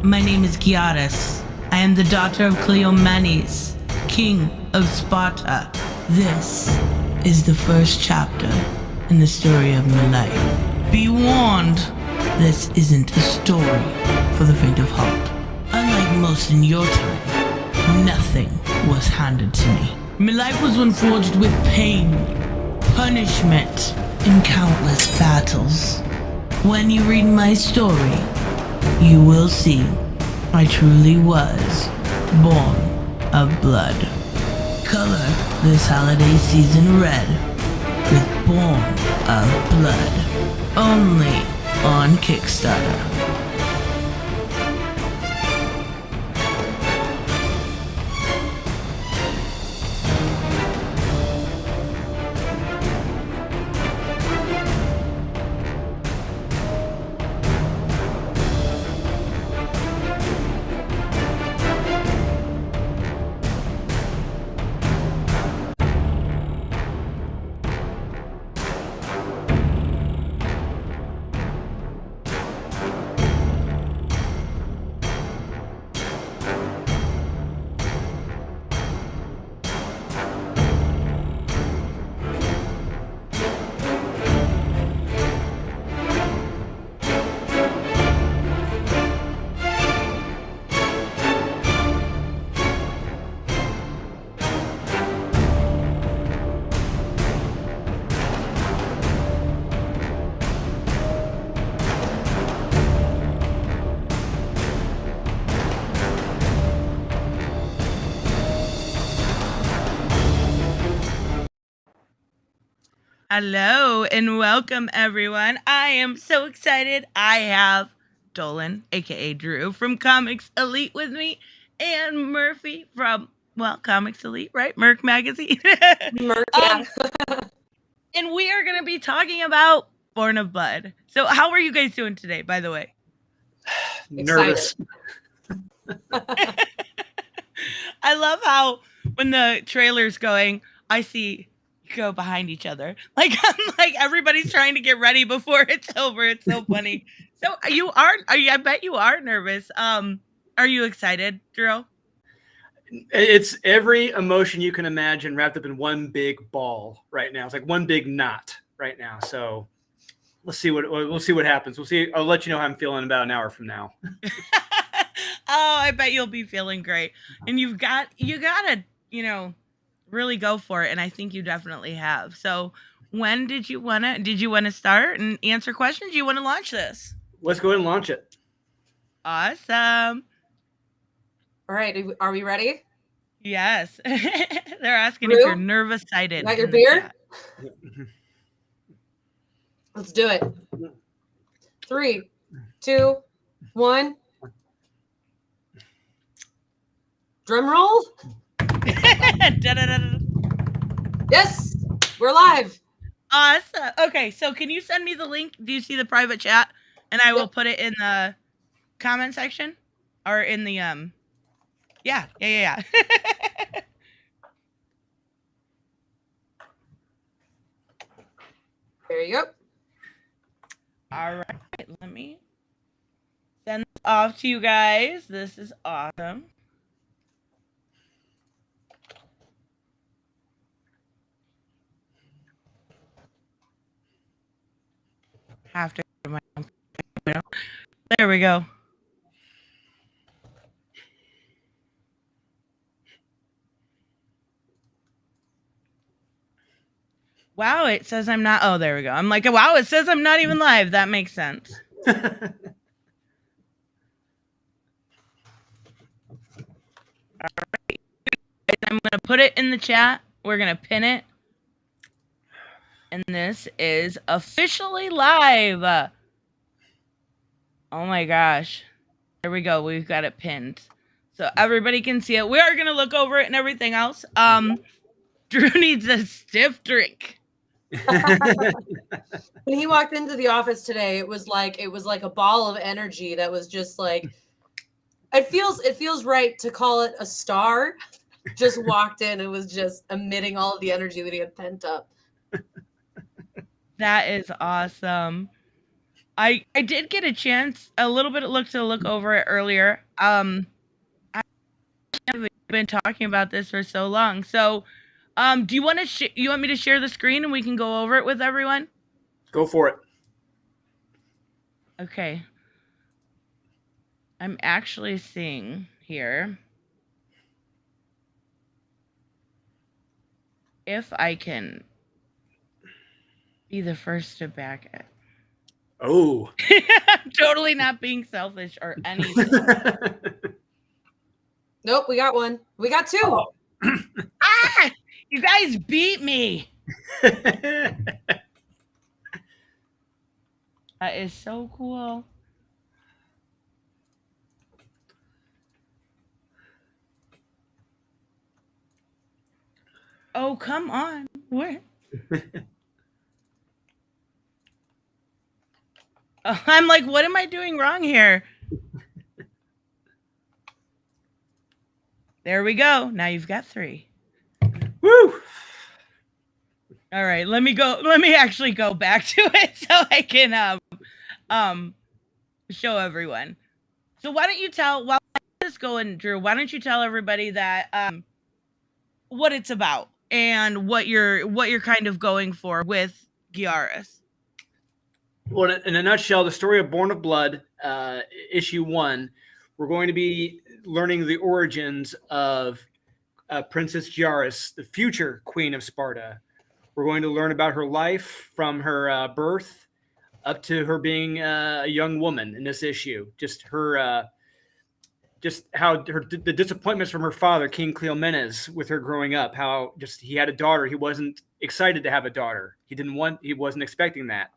My name is Giaris. I am the daughter of Cleomenes, king of Sparta. This is the first chapter in the story of my life. Be warned, this isn't a story for the faint of heart. Unlike most in your time, nothing was handed to me. My life was one forged with pain, punishment, and countless battles. When you read my story, you will see I truly was born of blood. Color this holiday season red with Born of Blood. Only on Kickstarter. Hello and welcome everyone. I am so excited. I have Dolan, aka Drew, from Comics Elite with me, and Murphy from, Comics Elite, right? Merc Magazine. Merc, yeah. And we are going to be talking about Born of Blood. So how are you guys doing today, by the way? Nervous. I love how when the trailer's going, I see go behind each other. Like everybody's trying to get ready before it's over. It's so funny. So I bet you are nervous. Are you excited, Drew? It's every emotion you can imagine wrapped up in one big ball right now. It's like one big knot right now. So we'll see what happens. We'll see. I'll let you know how I'm feeling about an hour from now. Oh, I bet you'll be feeling great. And you gotta, really go for it. And I think you definitely have. So when did you want to start and answer questions? Do you want to launch this? Let's go ahead and launch it. Awesome. All right. Are we ready? Yes. They're asking Drew? if you're nervous-sighted. Got your beer? Let's do it. 3, 2, 1. Drum roll. Yes, we're live. Awesome. Okay, so can you send me the link? Do you see the private chat? And I will put it in the comment section or in the yeah. There you go. All right, let me send this off to you guys. This is awesome. Have to. There we go. Wow, it says I'm not. Oh, there we go. I'm like, wow, it says I'm not even live. That makes sense. All right. I'm going to put it in the chat. We're going to pin it. And this is officially live. Oh my gosh. There we go. We've got it pinned. So everybody can see it. We are going to look over it and everything else. Drew needs a stiff drink. When he walked into the office today, it was like a ball of energy that was just like, it feels right to call it a star. Just walked in and was just emitting all of the energy that he had pent up. That is awesome. I did get a chance a little bit to look over it earlier. I've been talking about this for so long. So, do you want to you want me to share the screen and we can go over it with everyone? Go for it. Okay. I'm actually seeing here if I can be the first to back it. Oh. I'm totally not being selfish or anything. Nope, we got one. We got two. Oh. Ah! You guys beat me. That is so cool. Oh, come on. Where? I'm like, what am I doing wrong here? There we go. Now you've got 3. Woo! All right, let me actually go back to it so I can show everyone. So why don't you while this is going, Drew, why don't you tell everybody that what it's about and what you're kind of going for with Gyaris. Well, in a nutshell, the story of Born of Blood, issue 1, we're going to be learning the origins of Princess Gyaris, the future Queen of Sparta. We're going to learn about her life from her birth up to her being a young woman in this issue. Just her, just how the disappointments from her father, King Cleomenes, with her growing up. How just he had a daughter, he wasn't excited to have a daughter. He wasn't expecting that.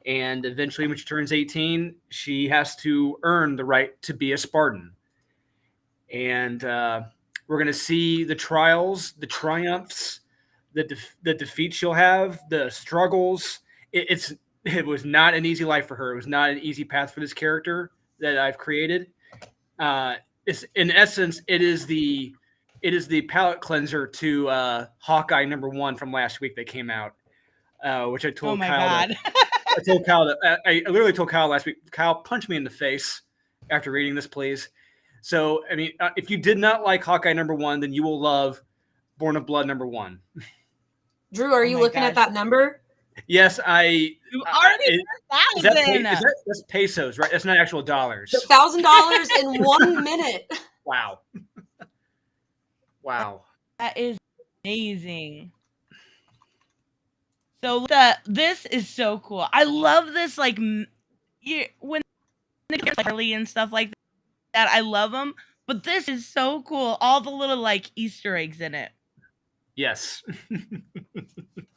And eventually, when she turns 18, she has to earn the right to be a Spartan. And we're going to see the trials, the triumphs, the defeats she'll have, the struggles. It was not an easy life for her. It was not an easy path for this character that I've created. It's, in essence, it is the palate cleanser to Hawkeye #1 from last week that came out, which I told Kyle. I told Kyle that I literally told Kyle last week. Kyle, punch me in the face after reading this, please. So, I mean, if you did not like Hawkeye #1, then you will love Born of Blood #1. Drew, are you looking at that number? Yes, You already that's pesos, right? That's not actual dollars. $1,000 in 1 minute. Wow. Wow. That is amazing. So this is so cool. I love this, like, when the early and stuff like that, I love them. But this is so cool. All the little, like, Easter eggs in it. Yes.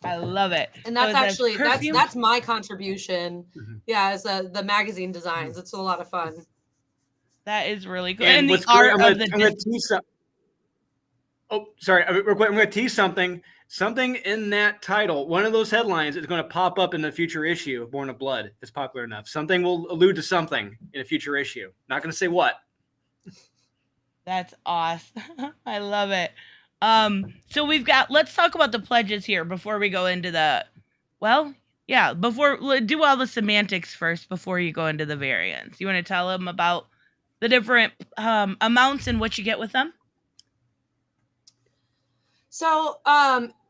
I love it. And that's actually that's my contribution. Mm-hmm. Yeah, as the magazine designs. It's a lot of fun. That is really cool. And the art of the Oh, sorry. I'm going to tease something. Something in that title, one of those headlines is going to pop up in the future issue of Born of Blood. If it's popular enough. Something will allude to something in a future issue. Not going to say what. That's awesome. I love it. So let's talk about the pledges here before we go into do all the semantics first before you go into the variants. You want to tell them about the different amounts and what you get with them? So,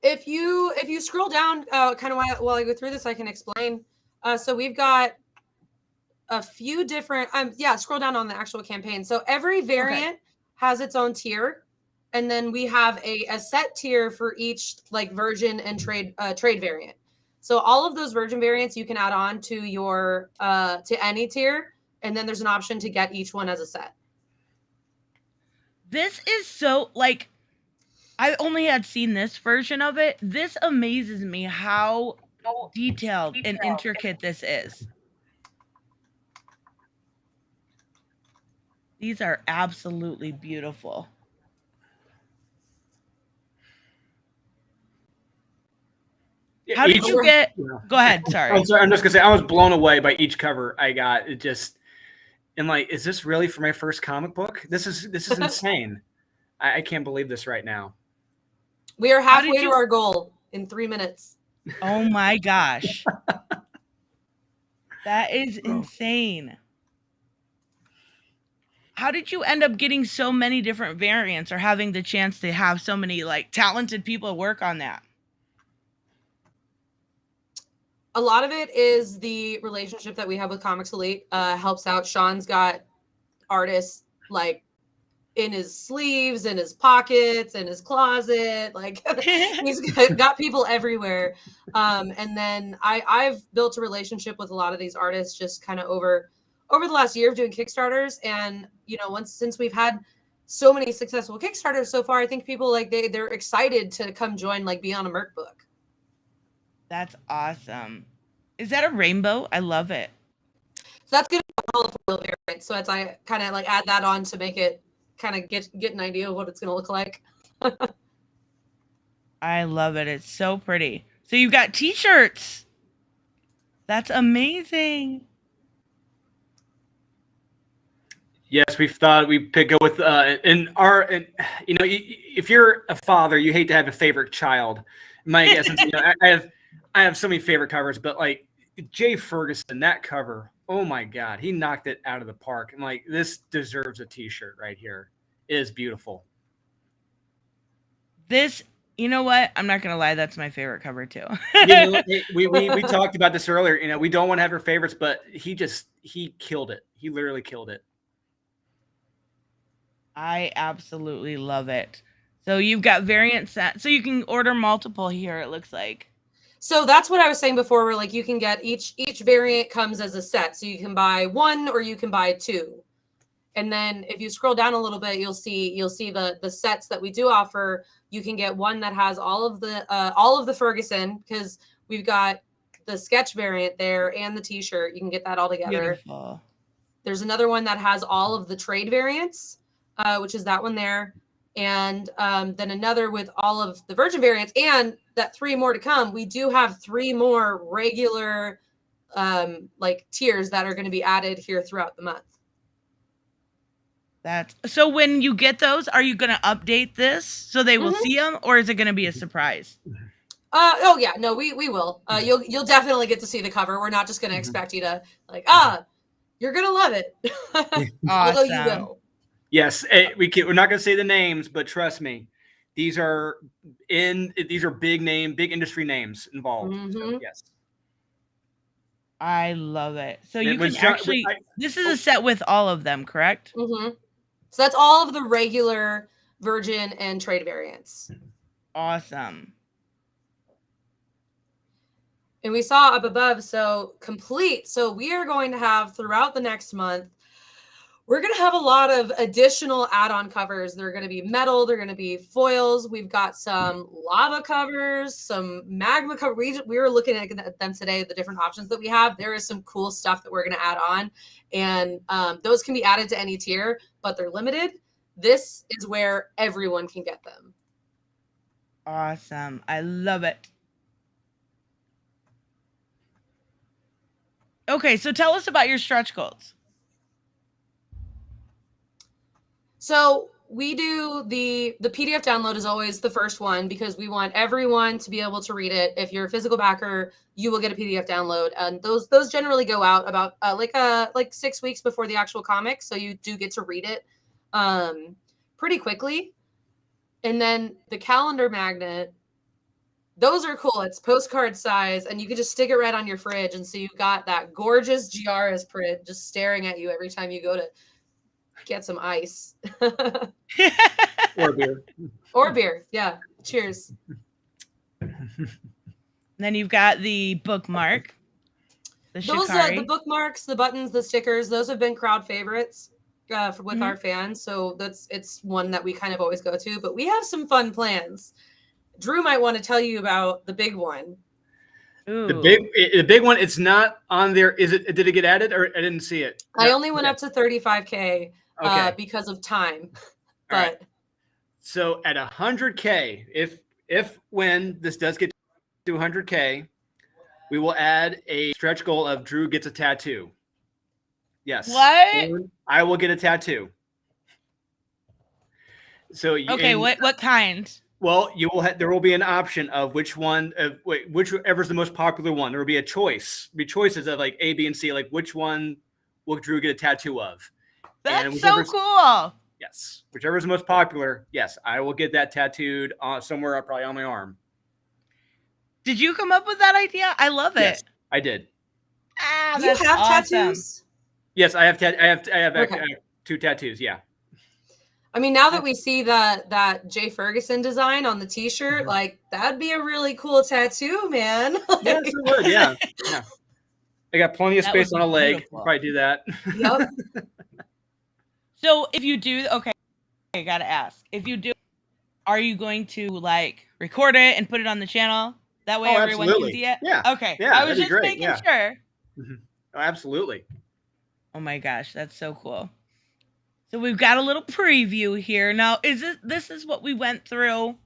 if you scroll down, kind of while I go through this, I can explain. So we've got a few different, scroll down on the actual campaign. So every variant has its own tier. And then we have a set tier for each, like, version and trade variant. So all of those version variants you can add on to your to any tier, and then there's an option to get each one as a set. This is so, like, I only had seen this version of it. This amazes me how detailed and intricate this is. These are absolutely beautiful. How did you get? Go ahead. Sorry. I'm sorry. I'm just gonna say I was blown away by each cover I got. It just, and like, is this really for my first comic book? This is insane. I can't believe this right now. We are halfway to our goal in 3 minutes. Oh my gosh. That is insane. How did you end up getting so many different variants or having the chance to have so many like talented people work on that? A lot of it is the relationship that we have with Comics Elite helps out. Sean's got artists like in his sleeves, in his pockets, in his closet. Like he's got people everywhere. And then I've built a relationship with a lot of these artists just kind of over the last year of doing Kickstarters. And, you know, since we've had so many successful Kickstarters so far, I think people like they're excited to come join, like be on a Merc book. That's awesome. Is that a rainbow? I love it. So that's going to be a colorful variant. So as I kind of like add that on to make it kind of get an idea of what it's going to look like. I love it. It's so pretty. So you've got t-shirts. That's amazing. Yes, we've thought we could go with and you know, if you're a father, you hate to have a favorite child. My guess is, you know, I have so many favorite covers, but like Jay Ferguson, that cover, oh my God, he knocked it out of the park. I'm like, this deserves a t-shirt right here. It is beautiful. This, you know what? I'm not gonna lie, that's my favorite cover too. You know, we talked about this earlier. You know, we don't want to have our favorites, but he killed it. He literally killed it. I absolutely love it. So you've got variant set, so you can order multiple here, it looks like. So that's what I was saying before, where like you can get each variant comes as a set. So you can buy one or you can buy two. And then if you scroll down a little bit, you'll see the sets that we do offer. You can get one that has all of the Ferguson, because we've got the sketch variant there and the t-shirt. You can get that all together. Beautiful. There's another one that has all of the trade variants, which is that one there. And then another with all of the Virgin variants, and that 3 more to come. We do have 3 more regular like tiers that are going to be added here throughout the month. So when you get those, are you going to update this so they will see them, or is it going to be a surprise? Oh yeah, no, we will. You'll definitely get to see the cover. We're not just going to expect you to like, you're going to love it. Awesome. Although you will. Yes, we're not going to say the names, but trust me, these are big industry names involved. So, yes. I love it. So you can actually, this is a set with all of them, correct? Mm-hmm. So that's all of the regular Virgin and trade variants. Awesome. And we saw up above, so complete. So we are going to have throughout the next month, we're going to have a lot of additional add-on covers. They're going to be metal. They're going to be foils. We've got some lava covers, some magma cover. We were looking at them today, the different options that we have. There is some cool stuff that we're going to add on. And those can be added to any tier, but they're limited. This is where everyone can get them. Awesome. I love it. Okay, so tell us about your stretch goals. So we do the PDF download is always the first one, because we want everyone to be able to read it. If you're a physical backer, you will get a PDF download, and those generally go out about like 6 weeks before the actual comic, so you do get to read it pretty quickly. And then the calendar magnet, those are cool. It's postcard size, and you can just stick it right on your fridge, and so you've got that gorgeous Giara's print just staring at you every time you go to get some ice. Or beer. Or beer. Yeah. Cheers. Then you've got the bookmark. Those the bookmarks, the buttons, the stickers, those have been crowd favorites with our fans. So it's one that we kind of always go to, but we have some fun plans. Drew might want to tell you about the big one. Ooh. The big one, it's not on there. Did it get added, or I didn't see it? I only went up to 35K because of time. But right. So at 100K, if when this does get to 100K, we will add a stretch goal of Drew gets a tattoo. Yes. What? I will get a tattoo. So okay, what kind? Well, you will there will be an option of which one, whichever's the most popular one. There will be a choice. Be choices of like A, B, and C. Like which one will Drew get a tattoo of? That's so cool. Yes, whichever is the most popular. Yes, I will get that tattooed somewhere, probably on my arm. Did you come up with that idea? I love it. Yes, I did. Do you have awesome. tattoos? Yes, I have. I have 2 tattoos. Yeah. I mean, now that we see that Jay Ferguson design on the T-shirt, like that'd be a really cool tattoo, man. Yes, it would. Yeah. Yeah. I got plenty of space on a leg. Probably do that. Yep. So if you do, okay, I gotta ask. If you do, are you going to like record it and put it on the channel? That way everyone can see it? Yeah. Okay. Yeah, I was just making sure. Mm-hmm. Oh, absolutely. Oh my gosh, that's so cool. So we've got a little preview here. Now, this is what we went through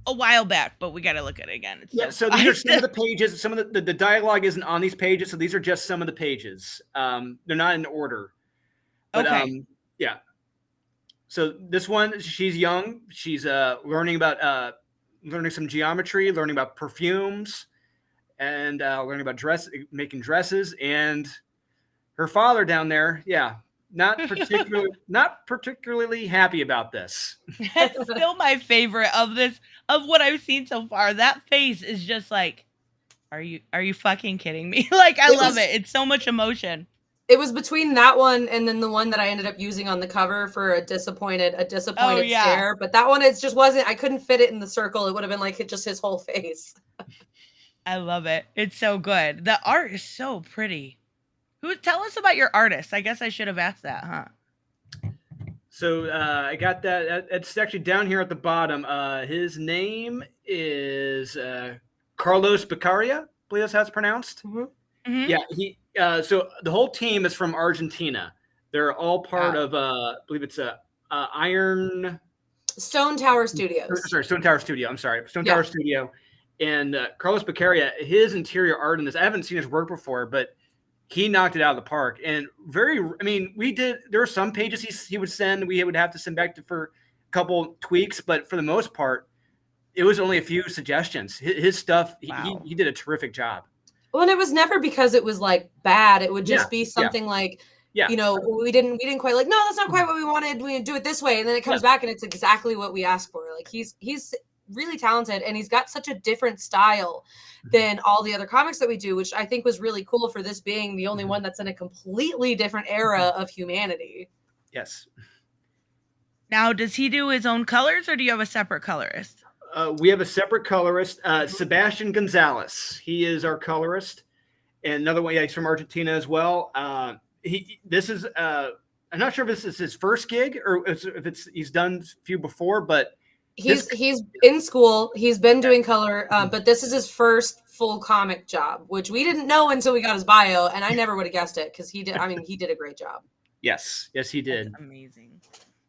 a while back, but we got to look at it again. So these are some of the pages. Some of the dialogue isn't on these pages, so these are just some of the pages. They're not in order. But, okay. Yeah. So this one, she's young. She's learning some geometry, learning about perfumes, and learning about making dresses. And her father down there, not particularly happy about this. That's still my favorite of what I've seen so far. That face is just like, are you fucking kidding me? Like, I love it. It's so much emotion. It was between that one and then the one that I ended up using on the cover for a disappointed stare. But that one, it just wasn't. I couldn't fit it in the circle. It would have been like just his whole face. I love it. It's so good. The art is so pretty. Tell us about your artist. I guess I should have asked that, huh? So I got that. It's actually down here at the bottom. His name is Carlos Beccaria. I believe that's how it's pronounced. Mm-hmm. Mm-hmm. Yeah. So the whole team is from Argentina. They're all part of. I believe it's Stone Tower Studios. Stone Tower Studio. I'm sorry, Stone Tower Studio. And Carlos Beccaria, his interior art in this. I haven't seen his work before, but he knocked it out of the park. And there were some pages he would send, we would have to send back for a couple tweaks, but for the most part, it was only a few suggestions. His stuff, he did a terrific job. Well, and it was never because it was like bad. It would just be something like, you know, we didn't quite like, no, that's not quite what we wanted. We do it this way. And then it comes back and it's exactly what we asked for. Like he's really talented and he's got such a different style than all the other comics that we do, which I think was really cool for this being the only one that's in a completely different era of humanity. Yes. Now, does he do his own colors or do you have a separate colorist? We have a separate colorist, Sebastian Gonzalez. He is our colorist. And another one, he's from Argentina as well. I'm not sure if this is his first gig or if he's done a few before, but he's in school. He's been doing color, but this is his first full comic job, which we didn't know until we got his bio, and I never would have guessed it because he did. I mean, he did a great job. Yes, he did. That's amazing.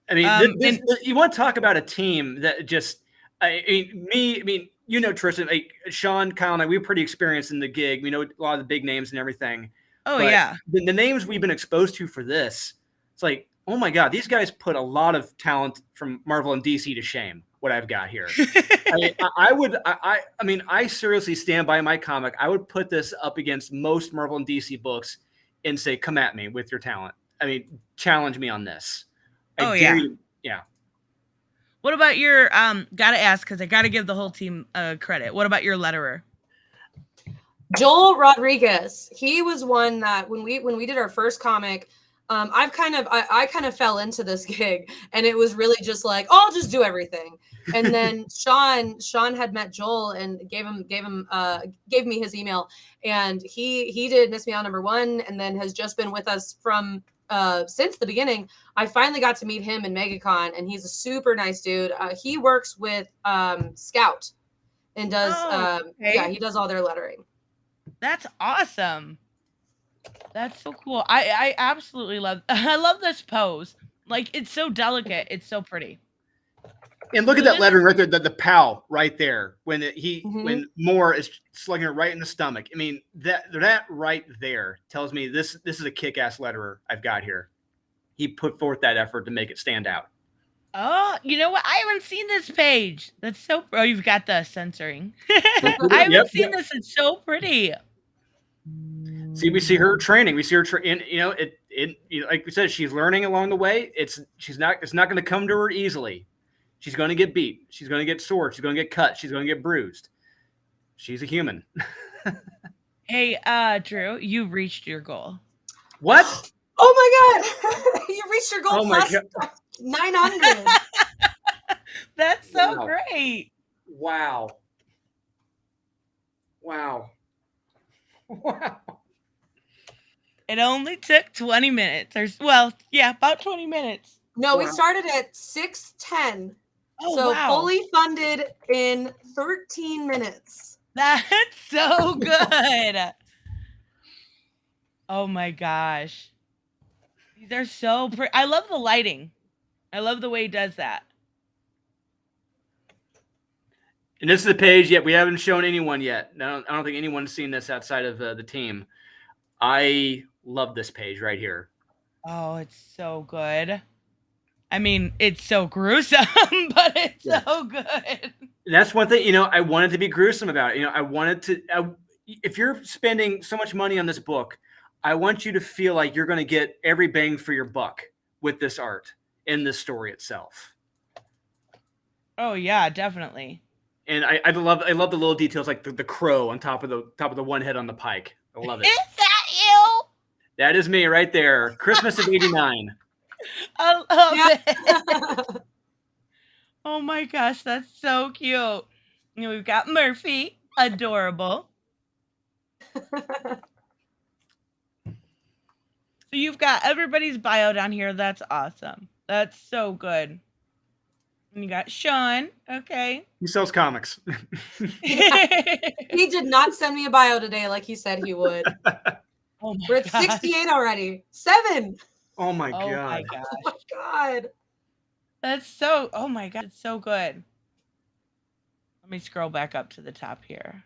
I mean, you want to talk about a team that just. You know, Tristan, like Sean, Kyle, and I, we're pretty experienced in the gig. We know a lot of the big names and everything. Oh, but yeah. The names we've been exposed to for this, it's like, oh my God, these guys put a lot of talent from Marvel and DC to shame, what I've got here. I seriously stand by my comic. I would put this up against most Marvel and DC books and say, come at me with your talent. I mean, challenge me on this. Yeah. What about your, gotta ask, because I gotta give the whole team credit. What about your letterer? Joel Rodriguez. He was one that when we did our first comic, I kind of fell into this gig, and it was really just like, oh, I'll just do everything. And then Sean had met Joel and gave me his email, and he did Miss Meow #1, and then has just been with us from since the beginning. I finally got to meet him in MegaCon, and he's a super nice dude. He works with Scout and does he does all their lettering. That's awesome. That's so cool. I absolutely love this pose. Like, it's so delicate. It's so pretty. And look at that lettering right there, the pow right there when when Moore is slugging her right in the stomach. I mean, that right there tells me this is a kick-ass letterer I've got here. He put forth that effort to make it stand out. Oh, you know what? I haven't seen this page. That's so. Oh, you've got the censoring. I haven't seen this. It's so pretty. See, we see her training. We see her, and like we said, she's learning along the way. It's not going to come to her easily. She's going to get beat. She's going to get sore. She's going to get cut. She's going to get bruised. She's a human. Hey, Drew, you reached your goal. What? Oh my god! You reached your goal plus 900. That's so great. Wow. It only took 20 minutes. About 20 minutes. No, we started at 6:10. Oh, so wow. fully funded in 13 minutes. That's so good. Oh my gosh. These are so pretty. I love the lighting. I love the way he does that. And this is the page yet. We haven't shown anyone yet. I don't think anyone's seen this outside of the team. I love this page right here. Oh, it's so good. I mean, it's so gruesome, but it's so good. And that's one thing, I wanted to be gruesome about it. I wanted to, if you're spending so much money on this book, I want you to feel like you're going to get every bang for your buck with this art and this story itself. Oh yeah, definitely. And I love the little details, like the crow on top of the one head on the pike. I love it. Is that you? That is me right there. Christmas of '89. I love it. Oh my gosh, that's so cute. We've got Murphy, adorable. So you've got everybody's bio down here. That's awesome. That's so good. And you got Sean. Okay. He sells comics. He did not send me a bio today like he said he would. Oh my We're at 68 already. 7. Oh my god. My gosh. Oh my god. That's so, oh my god, it's so good. Let me scroll back up to the top here.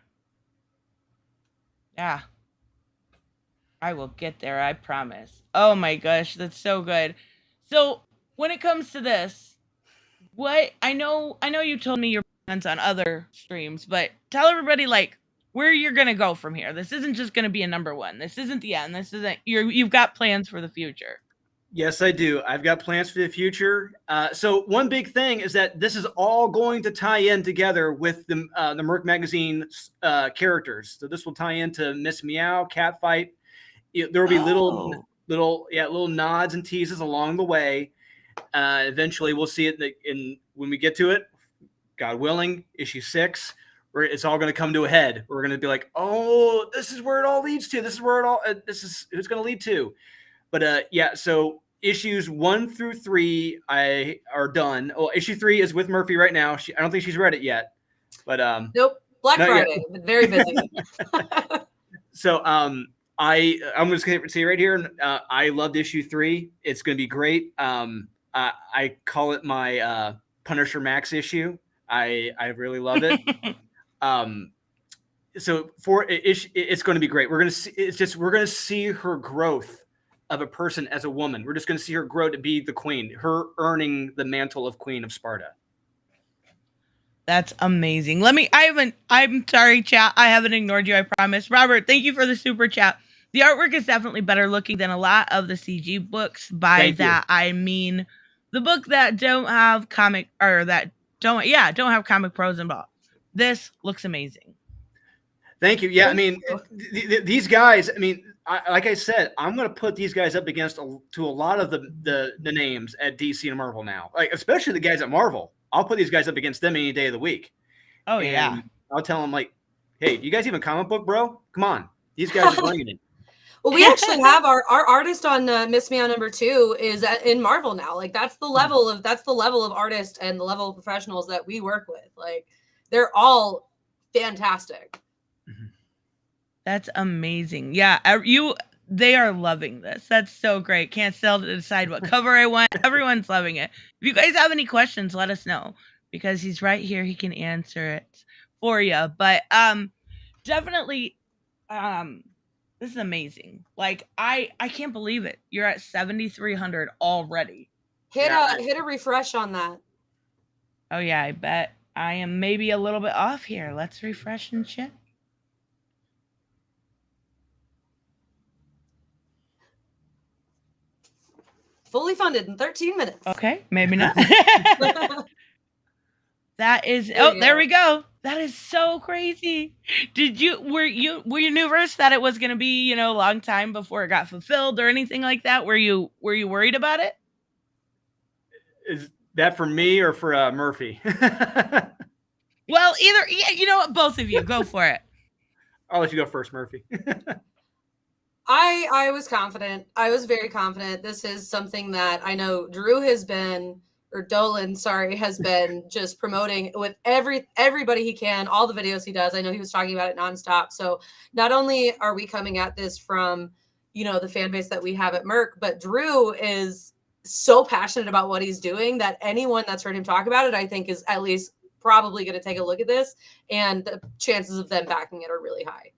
Yeah. I will get there, I promise. Oh my gosh, that's so good. So when it comes to this, I know you told me your plans on other streams, but tell everybody like where you're gonna go from here. This isn't just gonna be a number one. This isn't the end. This isn't you've got plans for the future. Yes, I do. I've got plans for the future. So one big thing is that this is all going to tie in together with the Merc magazine characters. So this will tie into Miss Meow, Catfight. There will be little nods and teases along the way. Eventually, we'll see it when we get to it. God willing, issue 6, where it's all going to come to a head. We're going to be like, oh, this is where it all leads to. This is where it all. This is who it's going to lead to. But so issues 1 through 3 are done. Well, issue 3 is with Murphy right now. I don't think she's read it yet. But nope, Black Friday. Very busy. So I'm just going to say right here. I loved issue 3. It's going to be great. I call it my Punisher Max issue. I really love it. So it's going to be great. We're going to see her growth of a person as a woman. We're just going to see her grow to be the queen, her earning the mantle of Queen of Sparta. That's amazing. I'm sorry, chat. I haven't ignored you, I promise. Robert, thank you for the super chat. The artwork is definitely better looking than a lot of the CG books. By that, I mean the book that don't have comic don't have comic pros involved. This looks amazing. Thank you. Yeah, I mean, these guys, like I said, I'm going to put these guys up against to a lot of the names at DC and Marvel now, like especially the guys at Marvel. I'll put these guys up against them any day of the week. Oh, yeah. I'll tell them like, hey, you guys even comic book, bro? Come on. These guys are bringing it. Well, we actually have our artist on Miss Meow #2 is in Marvel now. Like that's the level of artist and the level of professionals that we work with. Like they're all fantastic. That's amazing. Yeah, they are loving this. That's so great. Can't still decide what cover I want. Everyone's loving it. If you guys have any questions, let us know because he's right here. He can answer it for you. But definitely, this is amazing. Like I can't believe it. You're at 7,300 already. Hit a refresh on that. Oh yeah, I bet I am maybe a little bit off here. Let's refresh and check. Fully funded in 13 minutes. Okay, maybe not. That is there we go. That is so crazy. Were you nervous that it was gonna be, a long time before it got fulfilled or anything like that? Were you worried about it? Is that for me or for Murphy? Well, either, yeah, both of you. Go for it. I'll let you go first, Murphy. I was confident. I was very confident. This is something that I know Drew has been, or Dolan, sorry, has been just promoting with everybody he can, all the videos he does. I know he was talking about it nonstop. So not only are we coming at this from, the fan base that we have at Merc, but Drew is so passionate about what he's doing that anyone that's heard him talk about it, I think, is at least probably going to take a look at this, and the chances of them backing it are really high.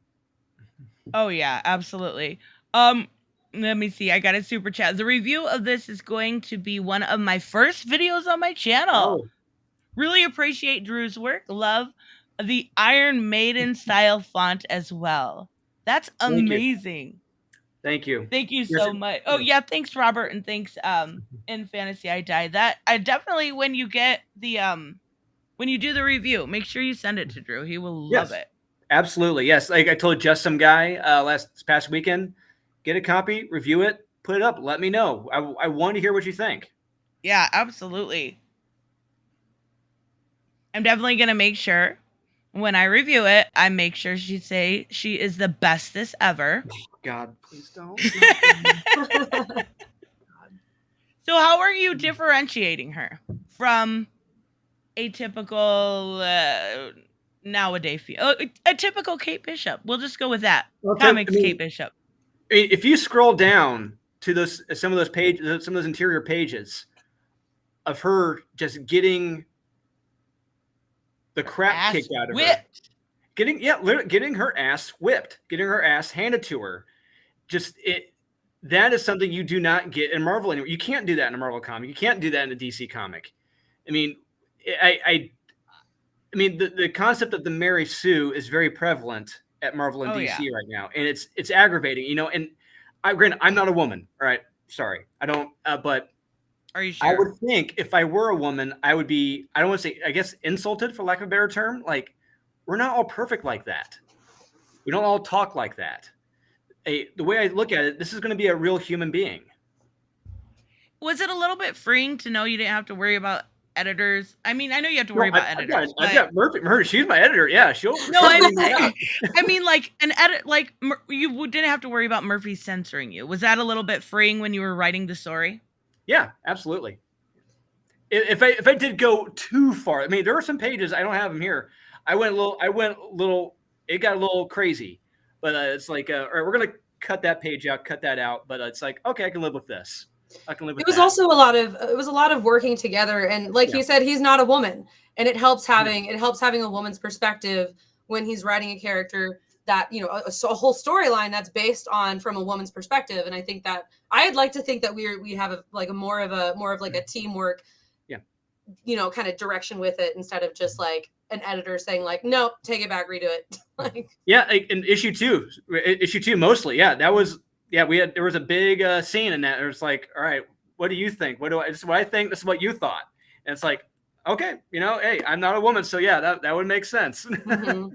Oh yeah, absolutely. Let me see. I got a super chat. The review of this is going to be one of my first videos on my channel. Oh. Really appreciate Drew's work. Love the Iron Maiden style font as well. That's amazing. Thank you. Thank you so much. Oh yeah, thanks Robert, and thanks In Fantasy I Die. That I definitely, when you get the when you do the review, make sure you send it to Drew. He will love it. Absolutely. Yes. Like I told just some guy this past weekend, get a copy, review it, put it up. Let me know. I want to hear what you think. Yeah, absolutely. I'm definitely going to make sure when I review it, I make sure she is the bestest ever. Oh, God, please don't. So how are you differentiating her from a typical nowadays a typical Kate Bishop? We'll just go with that. Kate Bishop. If you scroll down to some of those pages, some of those interior pages of her just getting the crap kicked out of her, getting her ass whipped, getting her ass handed to her, that is something you do not get in Marvel anymore. You can't do that in a Marvel comic. You can't do that in a DC comic. I mean, I mean, the concept of the Mary Sue is very prevalent at Marvel and DC right now, and it's aggravating, And granted, I'm not a woman. All right, sorry, I don't. But are you sure? I would think if I were a woman, I would be. I don't want to say, I guess, insulted, for lack of a better term. Like, we're not all perfect like that. We don't all talk like that. The way I look at it, this is going to be a real human being. Was it a little bit freeing to know you didn't have to worry about editors? I mean, I know you have to worry about editors. I've got Murphy. She's my editor. Yeah, she'll. No, I mean, like an edit. Like you didn't have to worry about Murphy censoring you. Was that a little bit freeing when you were writing the story? Yeah, absolutely. If I did go too far, I mean, there are some pages, I don't have them here. I went a little. It got a little crazy, but it's like, all right, we're gonna cut that page out, cut that out. But it's like, okay, I can live with this. I can live with it was that. Also a lot of working together, and like he said, he's not a woman, and it helps having a woman's perspective when he's writing a character that, a whole storyline that's based on from a woman's perspective. And I think that I'd like to think that we have more of a teamwork, kind of direction with it, instead of just like an editor saying like, no, take it back, redo it. In issue two mostly, that was. Yeah, there was a big scene in that. It was like, all right, what do you think? This is what I think. This is what you thought. And it's like, okay, hey, I'm not a woman, so yeah, that would make sense. Mm-hmm.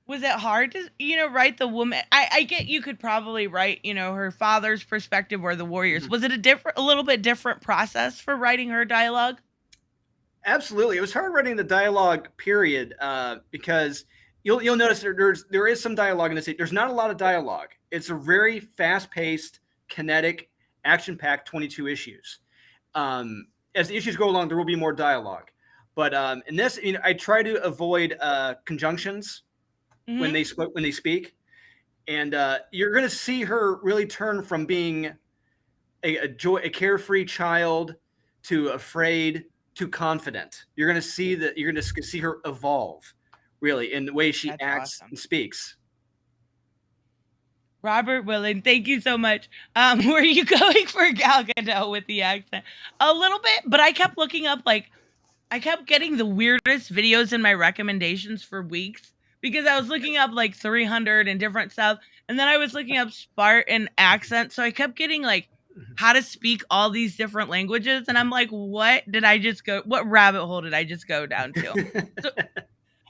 Was it hard to, write the woman? I get you could probably write, her father's perspective or the Warriors. Mm-hmm. Was it a little bit different process for writing her dialogue? Absolutely, it was hard writing the dialogue. Period, because. You'll notice there is some dialogue in this. There's not a lot of dialogue. It's a very fast-paced, kinetic, action-packed 22 issues. As the issues go along, there will be more dialogue. But in this, I try to avoid conjunctions when they speak, and you're going to see her really turn from being a carefree child to afraid to confident. You're going to see that. You're going to see her evolve. Really, in the way she acts and speaks. Robert Willing, thank you so much. Were you going for Gal Gadot with the accent? A little bit, but I kept looking up, like, I kept getting the weirdest videos in my recommendations for weeks because I was looking up like 300 and different stuff. And then I was looking up Spartan accent. So I kept getting like how to speak all these different languages. And I'm like, what rabbit hole did I just go down to? So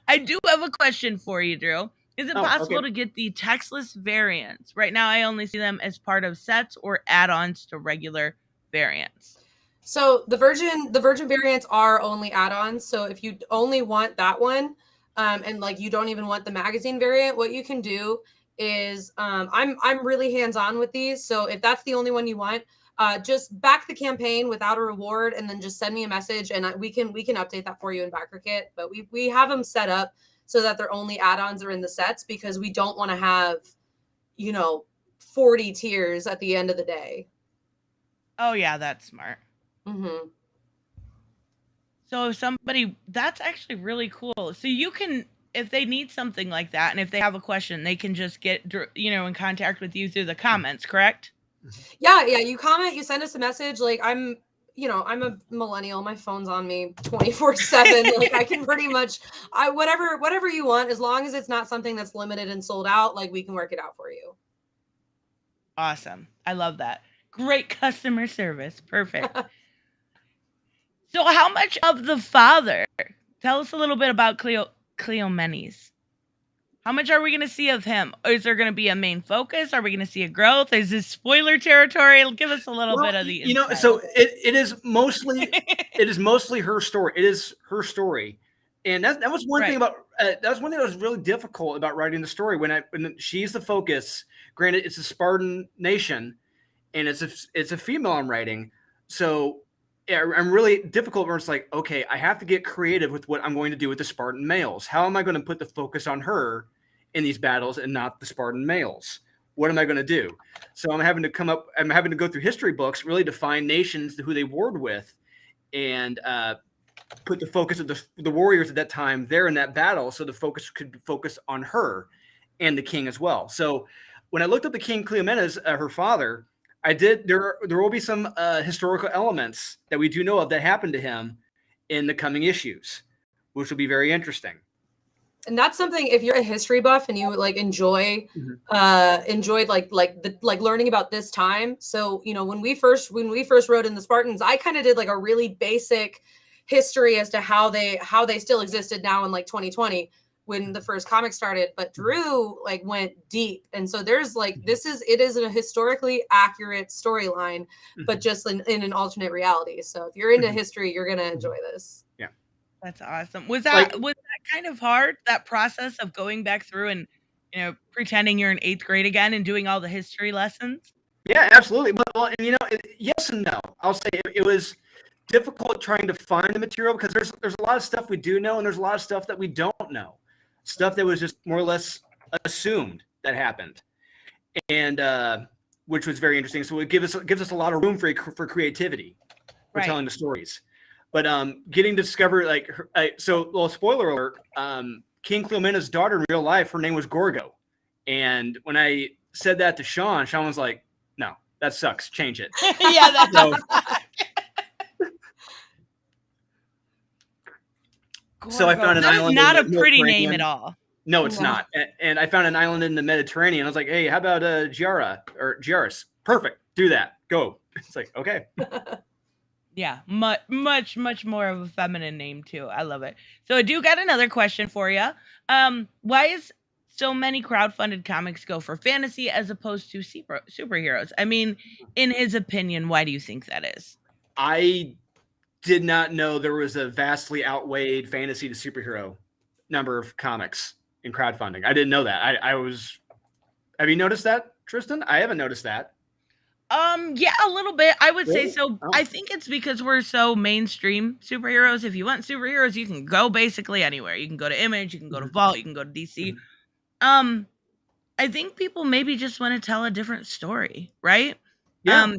I do have a question for you, Drew. Is it possible to get the textless variants? Right now, I only see them as part of sets or add-ons to regular variants. So the Virgin variants are only add-ons. So if you only want that one, and like you don't even want the magazine variant, what you can do is I'm really hands-on with these. So if that's the only one you want, just back the campaign without a reward, and then just send me a message, and we can update that for you in BackerKit. But we have them set up so that they're only add-ons are in the sets, because we don't want to have 40 tiers at the end of the day. Oh yeah, that's smart. Mm-hmm. So that's actually really cool. So you can, if they need something like that, and if they have a question, they can just get, in contact with you through the comments, correct? Yeah. You comment, you send us a message. Like I'm a millennial. My phone's on me 24/7. Like I can pretty much, whatever you want, as long as it's not something that's limited and sold out, like we can work it out for you. Awesome. I love that. Great customer service. Perfect. So how much of the father? Tell us a little bit about Cleomenes. How much are we going to see of him? Is there going to be a main focus? Are we going to see a growth? Is this spoiler territory? Give us a little bit of the insight. So it is mostly her story. It is her story. And that was one thing about that was really difficult about writing the story when she's the focus. Granted, it's a Spartan nation, and it's a female I'm writing. So I'm really difficult where it's like, okay, I have to get creative with what I'm going to do with the Spartan males. How am I going to put the focus on her in these battles and not the Spartan males? What am I going to do? So I'm having to go through history books really to find nations who they warred with, and put the focus of the warriors at that time there in that battle, so the focus could focus on her and the king as well. So when I looked up the King Cleomenes, her father, there will be some historical elements that we do know of that happened to him in the coming issues, which will be very interesting. And that's something, if you're a history buff and you like enjoyed learning about this time. So, when we first wrote in the Spartans, I kind of did like a really basic history as to how they still existed now in like 2020 when the first comic started, but Drew like went deep. And so there's like, it is a historically accurate storyline, but just in an alternate reality. So if you're into history, you're going to enjoy this. Yeah. That's awesome. Was that kind of hard, that process of going back through and, pretending you're in 8th grade again and doing all the history lessons? Yeah, absolutely. But yes and no. I'll say it was difficult trying to find the material, because there's a lot of stuff we do know, and there's a lot of stuff that we don't know. Stuff that was just more or less assumed that happened, and which was very interesting. So it gives us a lot of room for creativity for telling the stories. But getting to discover spoiler alert, King Cleomenes' daughter in real life, her name was Gorgo, and when I said that to Sean was like, "No, that sucks. Change it." Yeah, that's So I found an island. Not a pretty name at all. No, it's not. And I found an island in the Mediterranean. I was like, hey, how about Giaris? Perfect. Do that. Go. It's like, okay. Yeah, much more of a feminine name too. I love it. So I do got another question for you. Why is so many crowdfunded comics go for fantasy as opposed to superheroes? I mean, in his opinion, why do you think that is? I did not know there was a vastly outweighed fantasy to superhero number of comics in crowdfunding. I didn't know that. Have you noticed that, Tristan? I haven't noticed that. Yeah, a little bit. I would say so. Oh. I think it's because we're so mainstream superheroes. If you want superheroes, you can go basically anywhere. You can go to Image, you can go to Vault, you can go to DC. I think people maybe just want to tell a different story, right? Yeah.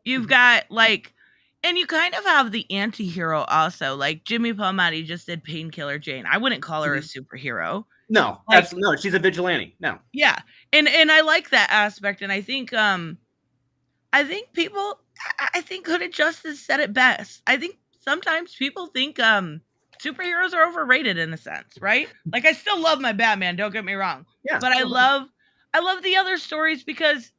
You've got like, and you kind of have the anti-hero also. Like Jimmy Palmiotti just did Painkiller Jane. I wouldn't call her a superhero. No, Like, absolutely no. She's a vigilante. No. yeah, and I like that aspect, and I think people, I think Hooded Justice said it best. I think sometimes people think superheroes are overrated in a sense, right? Like, I still love my Batman, don't get me wrong. Yeah. But I love the other stories because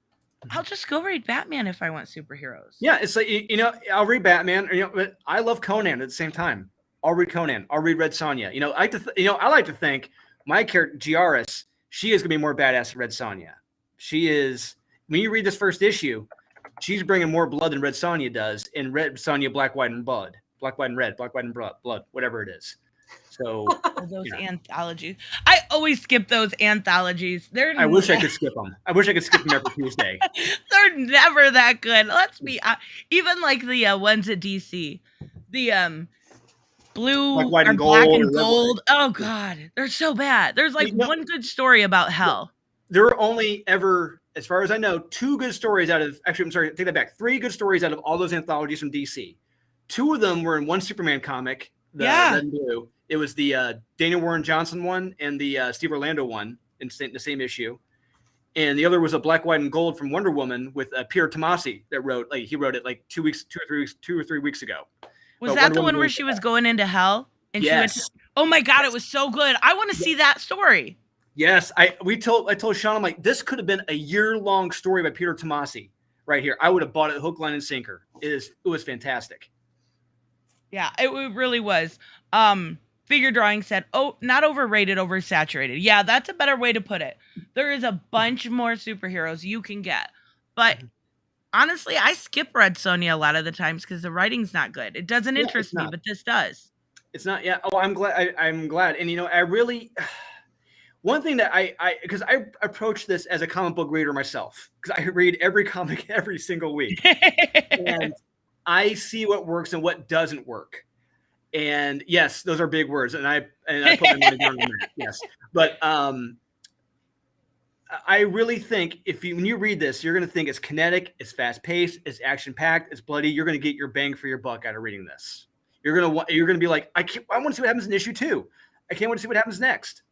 I'll just go read Batman if I want superheroes. Yeah, it's like, you know, I'll read Batman, but I love Conan at the same time. I'll read Conan. I'll read Red Sonja. You know, I like to think my character Giaris, she is gonna be more badass than Red Sonja. She is. When you read this first issue, she's bringing more blood than Red Sonja does. In Red Sonja, black, white, and blood, black, white, and red, black, white, and blood, whatever it is. So Those anthologies, I always skip those anthologies. I wish I could skip them. I wish I could skip them every Tuesday. They're never that good. Let's be even like the ones at DC, the blue Black, white, and black gold, and gold. Oh God, they're so bad. There's like one good story about hell. There are only ever, as far as I know, 2 good stories out of. Actually, I'm sorry, take that back. 3 good stories out of all those anthologies from DC. 2 of them were in one Superman comic, the Red and Blue. It was the Daniel Warren Johnson one and the Steve Orlando one in the same issue. And the other was a Black, White, and Gold from Wonder Woman with Peter Tomasi that wrote. Like he wrote it like 2 or 3 weeks ago. Was that the one where she was going into hell? And yes. She went oh my God, it was so good. I want to see that story. Yes, I told Sean, I'm like, this could have been a year-long story by Peter Tomasi right here. I would have bought it hook, line, and sinker. It was fantastic. Yeah, it really was. Figure Drawing said, oh, not overrated, oversaturated. Yeah, that's a better way to put it. There is a bunch more superheroes you can get. But honestly, I skip Red Sonja a lot of the times because the writing's not good. It doesn't interest me, but this does. It's not, yeah. Oh, I'm glad. I'm glad. And, you know, I really, one thing that because I approach this as a comic book reader myself, because I read every comic every single week. And I see what works and what doesn't work. And yes, those are big words, and I put my money down on that. Yes, but I really think when you read this, you're going to think it's kinetic, it's fast paced, it's action packed, it's bloody. You're going to get your bang for your buck out of reading this. You're going to be like, I want to see what happens in issue 2. I can't wait to see what happens next.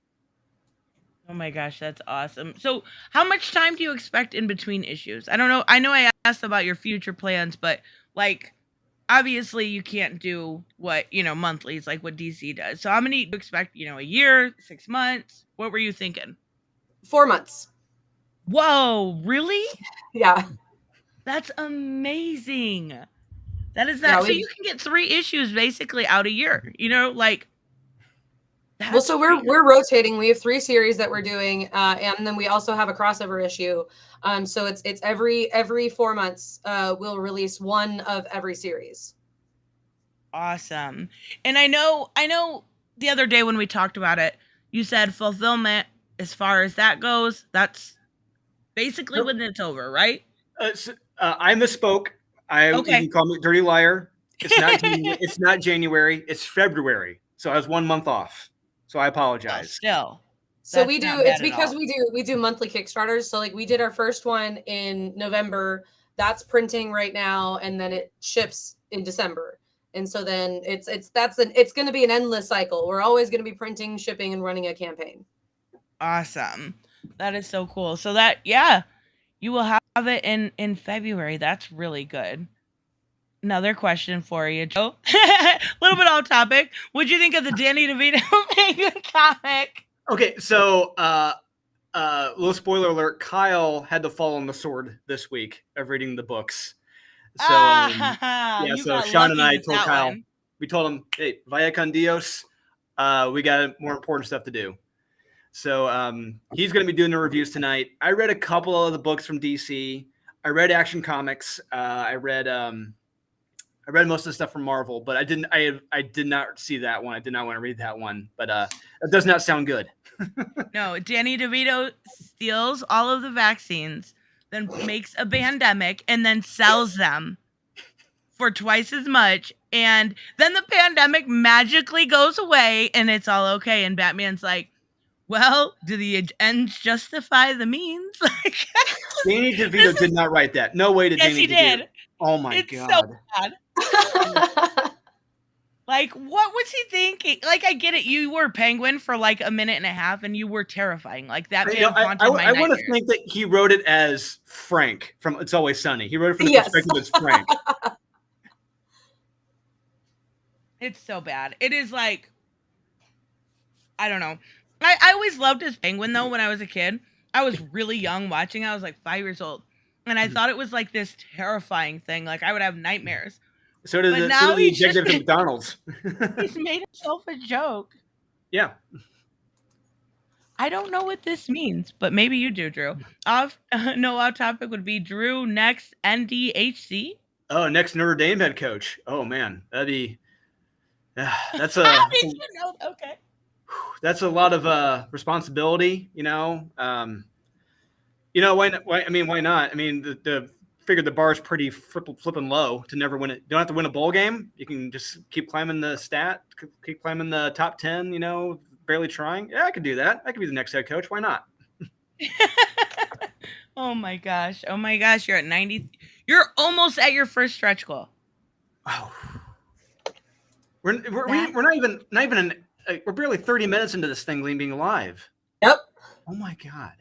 Oh my gosh, that's awesome. So, how much time do you expect in between issues? I don't know. I know I asked about your future plans, but like, obviously you can't do what, monthlies like what DC does. So how many do you expect, a year, 6 months? What were you thinking? 4 months. Whoa, really? Yeah. That's amazing. That is that. So you can get 3 issues basically out a year, like. Well, so we're rotating. We have 3 series that we're doing. And then we also have a crossover issue. So it's every 4 months, we'll release one of every series. Awesome. And I know the other day when we talked about it, you said fulfillment, as far as that goes, that's basically when it's over, right? I misspoke. You can call me dirty liar. It's not January. It's February. So I was 1 month off. So I apologize. Still. So we do, it's because we do monthly Kickstarters. So like we did our first one in November, that's printing right now. And then it ships in December. And so then it's going to be an endless cycle. We're always going to be printing, shipping, and running a campaign. Awesome. That is so cool. So that, yeah, you will have it in February. That's really good. Another question for you, Joe. A little bit off topic. What'd you think of the Danny DeVito manga comic? Okay, so little spoiler alert: Kyle had to fall on the sword this week of reading the books. So so Sean and I told Kyle, we told him, "Hey, vaya con Dios, we got more important stuff to do." So he's going to be doing the reviews tonight. I read a couple of the books from DC. I read Action Comics. I read most of the stuff from Marvel, but I did not see that one. I did not want to read that one, but it does not sound good. No, Danny DeVito steals all of the vaccines, then makes a pandemic, and then sells them for twice as much. And then the pandemic magically goes away, and it's all okay. And Batman's like, well, do the ends justify the means? Danny DeVito did not write that. No way did Danny DeVito. Yes, he did. Oh my it's God. So bad. Like, what was he thinking? Like, I get it. You were Penguin for like a minute and a half, and you were terrifying. Like that man haunted my I want to nightmares. think that he wrote it as Frank from It's Always Sunny. He wrote it from the Yes. perspective as Frank. It's so bad. It is like, I don't know. I always loved his Penguin though when I was a kid. I was really young watching. I was like 5 years old, and I thought it was like this terrifying thing. Like I would have nightmares. So did Now the he's just executive at McDonald's. he's made himself a joke. Yeah. I don't know what this means, but maybe you do, Drew. Off topic would be Drew next NDHC. Oh, next Notre Dame head coach. Oh man, that'd be. That's a. How did you know? Okay. That's a lot of responsibility. You know. Why not? I mean, the figure the bar is pretty flipping low to never win it. You don't have to win a bowl game. You can just keep climbing keep climbing the top 10. You know, barely trying. Yeah, I could do that. I could be the next head coach. Why not? Oh my gosh. You're at 90. You're almost at your first stretch goal. Oh. We're not even we're barely 30 minutes into this thing being live. Yep. Oh my God.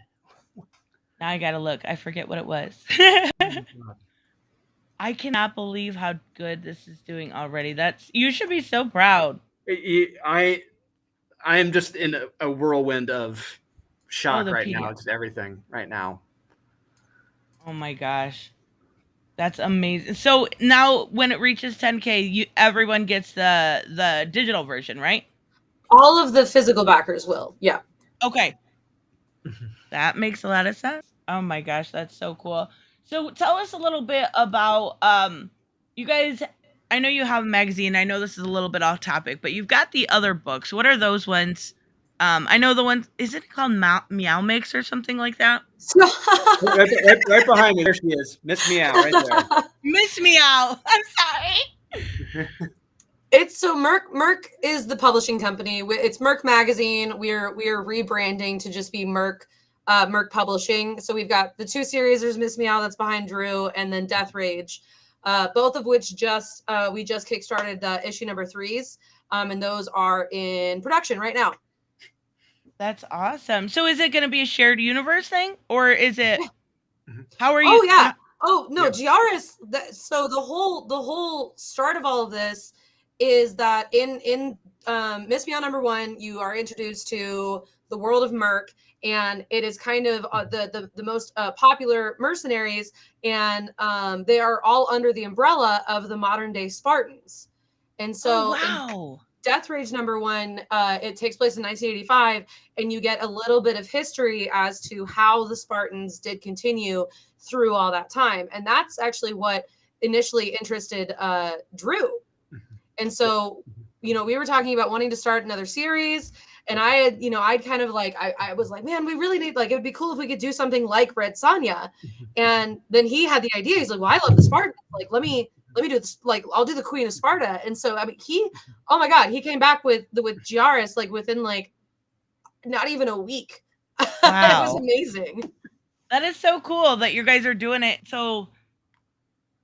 Now I gotta look. I forget what it was. I cannot believe how good this is doing already. You should be so proud. I am just in a whirlwind of shock right PDF. now. It's everything right now. Oh my gosh. That's amazing. So now when it reaches 10K, everyone gets the digital version, right? All of the physical backers will. Yeah. Okay. That makes a lot of sense. Oh my gosh, that's so cool. So tell us a little bit about you guys. I know you have a magazine. I know this is a little bit off topic, but you've got the other books. What are those ones? I know the one. Is it called Meow Mix or something like that? right behind me. There she is, Miss Meow, right there. Miss Meow. I'm sorry. It's so Merc is the publishing company. It's Merc Magazine. We're rebranding to just be Merc Publishing. So we've got the two series. There's Miss Meow that's behind Drew, and then Death Rage, both of which we just kickstarted issue number 3s, and those are in production right now. That's awesome. So is it going to be a shared universe thing, or is it? How are you? Oh yeah. Oh no, Giaris. So the whole start of all of this is that in Miss Meow number 1, you are introduced to the world of Merc, and it is kind of the most popular mercenaries, and they are all under the umbrella of the modern day Spartans. And so in Death Rage number 1, it takes place in 1985, and you get a little bit of history as to how the Spartans did continue through all that time. And that's actually what initially interested Drew. And so, we were talking about wanting to start another series, and I'd kind of like, I was like, man, we really need, like, it would be cool if we could do something like Red Sonja. And then he had the idea. He's like, well, I love the Spartans. Like, let me do this. Like, I'll do the Queen of Sparta. And so, I mean, oh my God, he came back with Giaris, like within like not even a week. Wow. It was amazing. That is so cool that you guys are doing it. So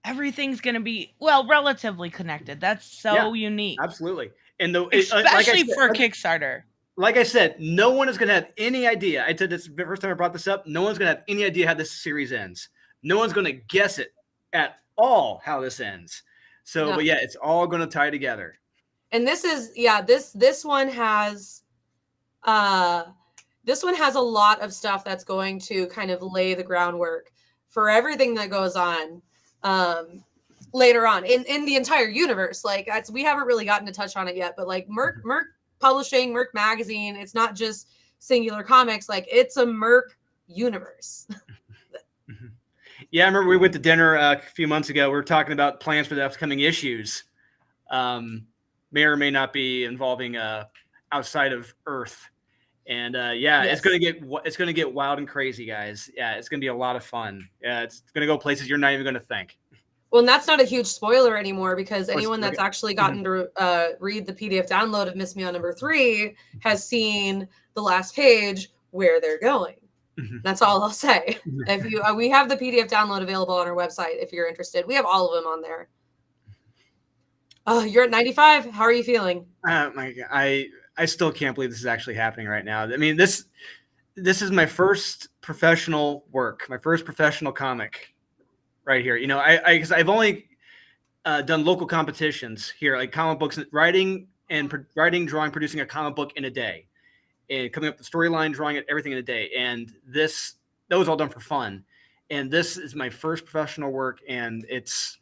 everything's going to be, relatively connected. That's so unique. Absolutely. And especially for Kickstarter. Like I said, no one is going to have any idea. I said this the first time I brought this up. No one's going to have any idea how this series ends. No one's going to guess it at all how this ends. So, but yeah, it's all going to tie together. And this is, this one has a lot of stuff that's going to kind of lay the groundwork for everything that goes on later on in the entire universe. Like, we haven't really gotten to touch on it yet, but like Merc Publishing, Merc Magazine, it's not just Singular Comics, like it's a Merc universe. Yeah, I remember we went to dinner a few months ago. We were talking about plans for the upcoming issues. May or may not be involving outside of Earth. And yes. it's gonna get wild and crazy, guys. Yeah, it's gonna be a lot of fun. Yeah, it's gonna go places you're not even gonna think. Well, and that's not a huge spoiler anymore, because anyone that's actually gotten to read the PDF download of Miss Meow number 3 has seen the last page where they're going. That's all I'll say. If you, we have the PDF download available on our website if you're interested. We have all of them on there. Oh, you're at 95. How are you feeling? My God, I still can't believe this is actually happening right now. I mean, this is my first professional work, my first professional comic right here. You know, because I've only done local competitions here, like comic books, writing, drawing, producing a comic book in a day, and coming up with the storyline, drawing it, everything in a day. And that was all done for fun. And this is my first professional work, and it's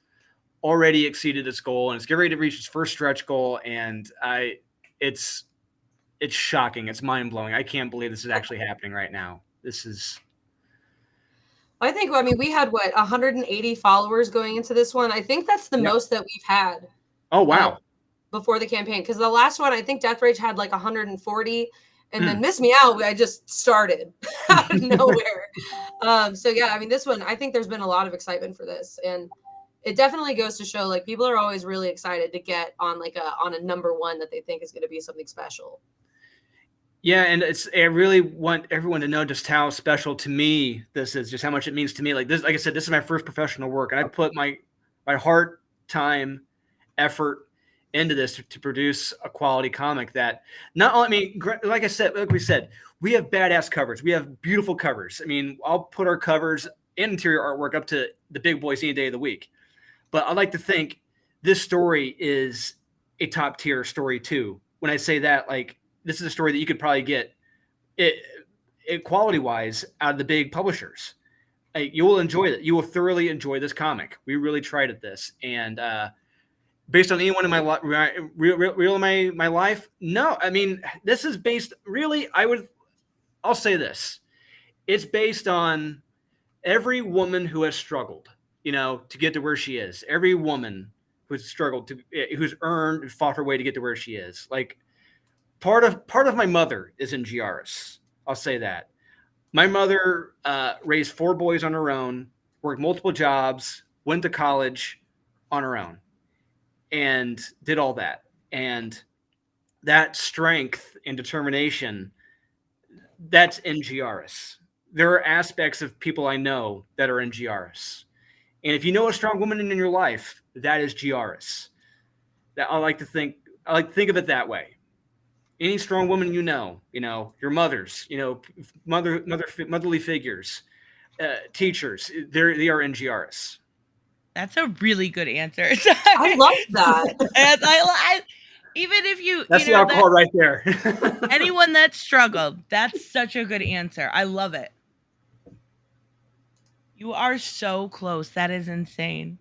already exceeded its goal, and it's getting ready to reach its first stretch goal. And it's shocking. It's mind blowing. I can't believe this is actually happening right now. This is. I mean, we had 180 followers going into this one. I think that's the most that we've had. Oh, wow. Before the campaign. Because the last one, I think Death Rage had like 140. And then Miss Me Out, I just started out of nowhere. So yeah, I mean, this one, I think there's been a lot of excitement for this, and it definitely goes to show like people are always really excited to get on on a number one that they think is going to be something special. Yeah, and I really want everyone to know just how special to me this is, just how much it means to me. Like this, like I said, this is my first professional work, and I put my heart, time, effort into this to produce a quality comic that not only, I mean, like we said, we have badass covers. We have beautiful covers. I mean, I'll put our covers and interior artwork up to the big boys any day of the week. But I like to think this story is a top tier story too. When I say that, like, this is a story that you could probably get it quality wise out of the big publishers. You will enjoy it. You will thoroughly enjoy this comic. We really tried at this, and based on anyone in my my life, no. I mean, this is based really. I'll say this: it's based on every woman who has struggled, you know, to get to where she is. Every woman who's struggled who's fought her way to get to where she is. Like part of my mother is in Giaris. I'll say that. My mother raised 4 boys on her own, worked multiple jobs, went to college on her own, and did all that. And that strength and determination, that's in Giaris. There are aspects of people I know that are in Giaris. And if you know a strong woman in your life, that is Giaris. That I like to think of it that way. Any strong woman you know, your mothers, motherly figures, teachers, they are in Giaris. That's a really good answer. I love that. And even if that's the alcohol right there. Anyone that struggled, that's such a good answer. I love it. You are so close. That is insane.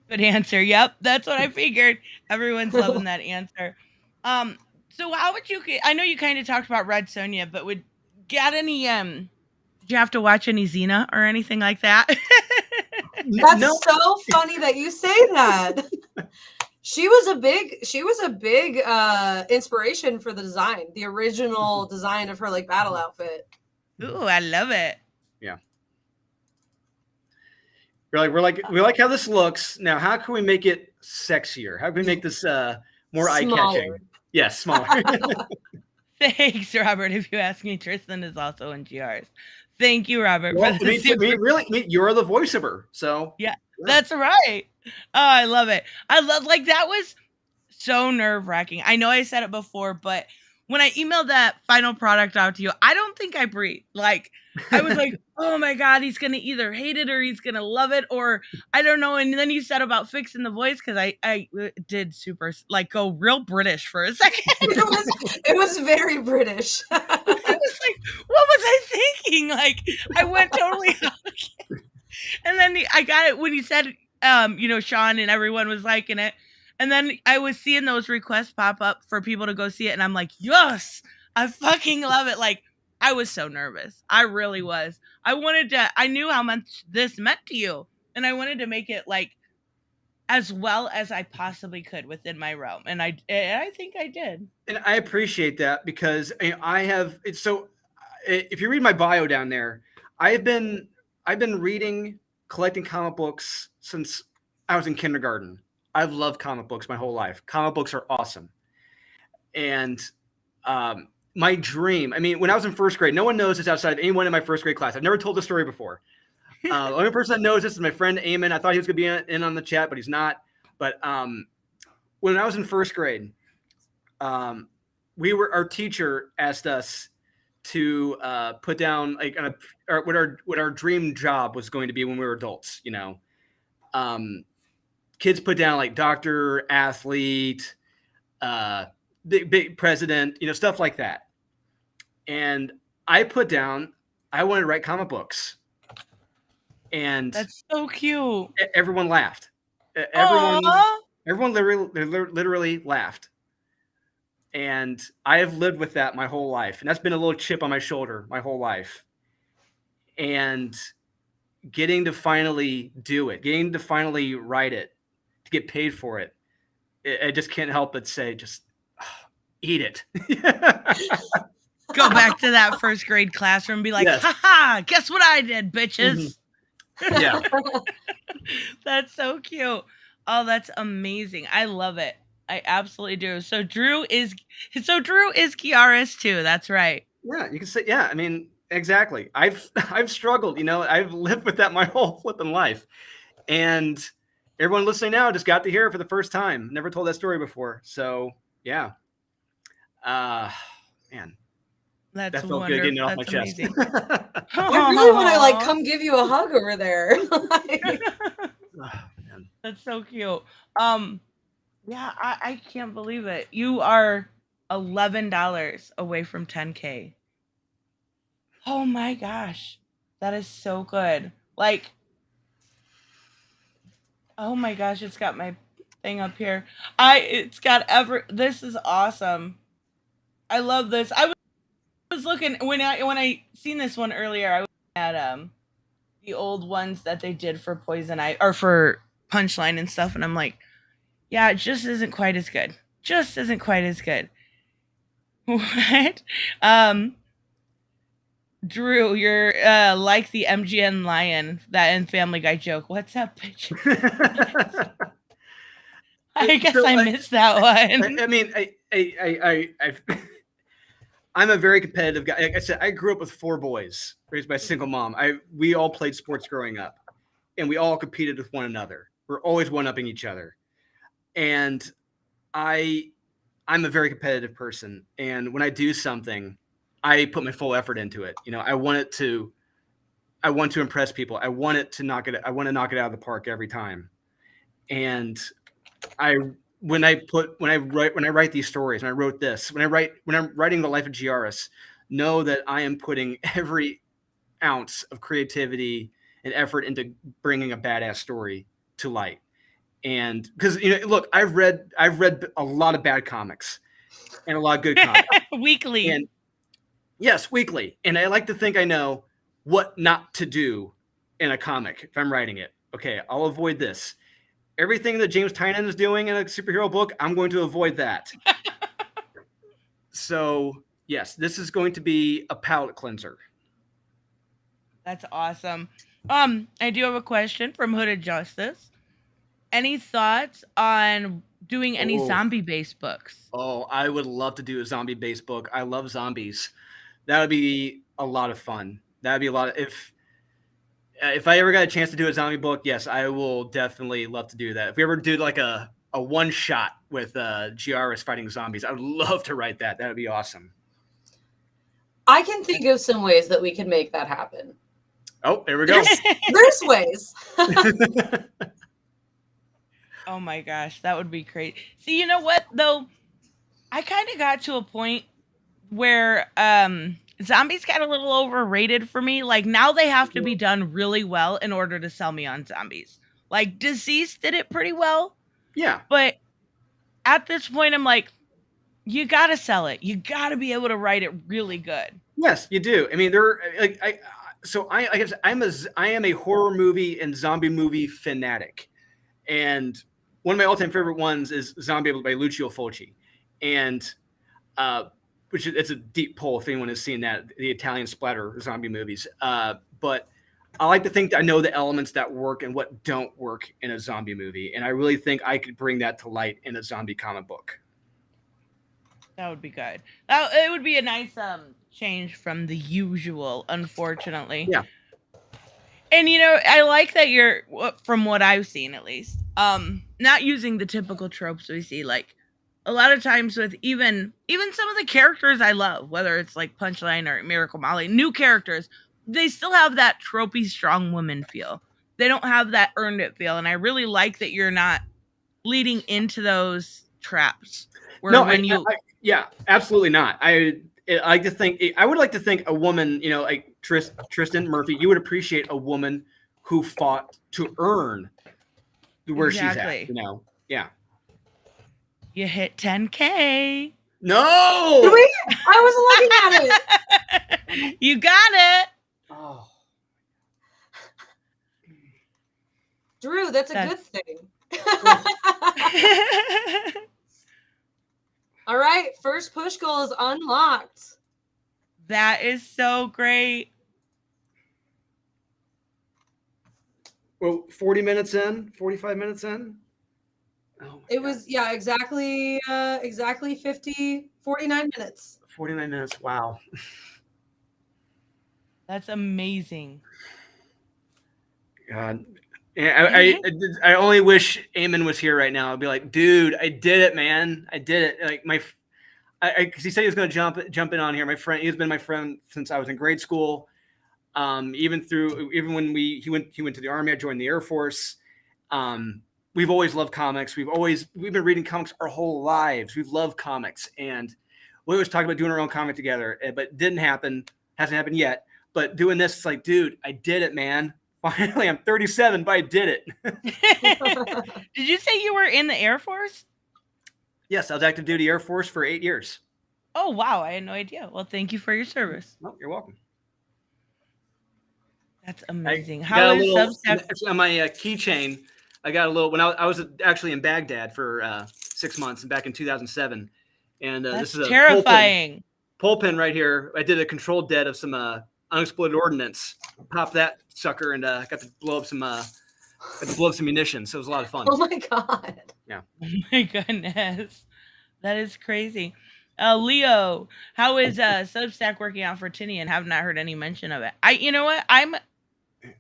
Good answer. Yep, that's what I figured. Everyone's loving that answer. So how would you? I know you kind of talked about Red Sonja, but would get any? Did you have to watch any Xena or anything like that? That's so funny that you say that. She was a big inspiration for the design, the original design of her like battle outfit. Ooh, I love it. Yeah. We like how this looks. Now, how can we make it sexier? How can we make this more eye-catching? Yes, smaller. Thanks, Robert. If you ask me, Tristan is also in GRs. Thank you, Robert. Well, you're the voice of her, so yeah, that's right. Oh, I love it. That was so nerve-wracking. I know I said it before, but when I emailed that final product out to you, I don't think I breathed. Like, I was like, oh my God, he's going to either hate it or he's going to love it, or I don't know. And then you said about fixing the voice, because I did super, go real British for a second. It was very British. I was like, what was I thinking? Like, I went totally and then I got it when you said, Sean and everyone was liking it. And then I was seeing those requests pop up for people to go see it. And I'm like, yes, I fucking love it. Like, I was so nervous. I really was. I knew how much this meant to you. And I wanted to make it as well as I possibly could within my realm. And I think I did. And I appreciate that, because if you read my bio down there, I've been collecting comic books since I was in kindergarten. I've loved comic books my whole life. Comic books are awesome. And my dream, when I was in first grade, no one knows this outside of anyone in my first grade class. I've never told this story before. The only person that knows this is my friend Eamon. I thought he was going to be in on the chat, but he's not. But when I was in first grade, our teacher asked us to put down like what our dream job was going to be when we were adults. Kids put down like doctor, athlete, big president, stuff like that. And I put down I wanted to write comic books. And That's so cute. Everyone laughed. Everyone literally laughed. And I have lived with that my whole life. And that's been a little chip on my shoulder my whole life. And getting to finally do it, getting to finally write it, to get paid for it, I just can't help but say, just eat it. Go back to that first grade classroom and be like, Yes. haha, guess what I did, bitches? Mm-hmm. Yeah. That's so cute. Oh, that's amazing. I love it. I absolutely do. So Drew is Kiara's too. That's right. Yeah, you can say, yeah, I mean, exactly. I've struggled, I've lived with that my whole flipping life. And everyone listening now just got to hear it for the first time. Never told that story before. So yeah. Man. That's that felt good getting it off my chest. I really want to like come give you a hug over there. That's so cute. Yeah, I can't believe it. You are $11 away from 10K. Oh my gosh. That is so good. Like, oh my gosh, it's got my thing up here. This is awesome. I love this. I was looking when I seen this one earlier, I was looking at the old ones that they did for Poison Ivy or for Punchline and stuff, and I'm like, yeah, it just isn't quite as good. What? Drew, you're like the MGN lion that in Family Guy joke. What's up, bitch? I guess I missed that one. I mean, I'm a very competitive guy. Like I said, I grew up with 4 boys raised by a single mom. We all played sports growing up, and we all competed with one another. We're always one-upping each other. And I'm a very competitive person. And when I do something, I put my full effort into it. I want to impress people. I want to knock it out of the park every time. And when I write these stories, and I wrote this, when I'm writing The Life of Giaris, know that I am putting every ounce of creativity and effort into bringing a badass story to light. And because look, I've read a lot of bad comics and a lot of good comics weekly. And yes, weekly. And I like to think I know what not to do in a comic if I'm writing it. Okay, I'll avoid this. Everything that James Tynion is doing in a superhero book, I'm going to avoid that. So yes, this is going to be a palate cleanser. That's awesome. I do have a question from Hooded Justice. Any thoughts on doing any zombie-based books? Oh, I would love to do a zombie-based book. I love zombies. That would be a lot of fun. That would be a lot of if I ever got a chance to do a zombie book, yes, I will definitely love to do that. If we ever do like a one shot with Giaris fighting zombies, I would love to write that. That would be awesome. I can think of some ways that we can make that happen. Oh, there we go. There's ways. Oh my gosh, that would be great. See, you know what though? I kind of got to a point where zombies got a little overrated for me. Like now they have to be done really well in order to sell me on zombies. Like Deceased did it pretty well. Yeah. But at this point I'm like, you got to sell it. You got to be able to write it really good. Yes, you do. I mean, I am a horror movie and zombie movie fanatic. And one of my all-time favorite ones is Zombie by Lucio Fulci. And it's a deep pull if anyone has seen that, the Italian splatter zombie movies. But I like to think that I know the elements that work and what don't work in a zombie movie. And I really think I could bring that to light in a zombie comic book. That would be good. It would be a nice change from the usual, unfortunately. Yeah. And I like that you're, from what I've seen at least, not using the typical tropes we see. Like a lot of times with even some of the characters I love, whether it's like Punchline or Miracle Molly, new characters, they still have that tropey strong woman feel. They don't have that earned it feel, and I really like that you're not leading into those traps. Where No, when yeah, absolutely not. I like to think I would like to think a woman, like Tristan Murphy, you would appreciate a woman who fought to earn where she's at. Yeah. You hit 10K. No. Did we? I was looking at it. You got it. Oh. Drew, that's a good thing. All right, first push goal is unlocked. That is so great. Well, 40 minutes in, 45 minutes in. Oh it was, yeah, exactly 49 minutes. 49 minutes. Wow. That's amazing. God. I only wish Eamon was here right now. I'd be like, dude, I did it, man. I did it. Like because he said he was going to jump in on here. My friend, he's been my friend since I was in grade school. Even when he went to the Army, I joined the Air Force. We've always loved comics. We've been reading comics our whole lives. We've loved comics, and we always talked about doing our own comic together, but it didn't happen. Hasn't happened yet. But doing this, it's like, dude, I did it, man. Finally, I'm 37, but I did it. Did you say you were in the Air Force? Yes, I was active duty Air Force for 8 years. Oh, wow. I had no idea. Well, thank you for your service. Oh, you're welcome. That's amazing. How is Substack? On my keychain, I got a little, when I was actually in Baghdad for 6 months back in 2007. And this is a terrifying pole pin right here. I did a controlled dead of some unexploded ordnance. Popped that sucker and got to blow up some munitions. So it was a lot of fun. Oh my God. Yeah. Oh my goodness. That is crazy. Leo, how is Substack working out for Tinian? Have not heard any mention of it. You know what? I'm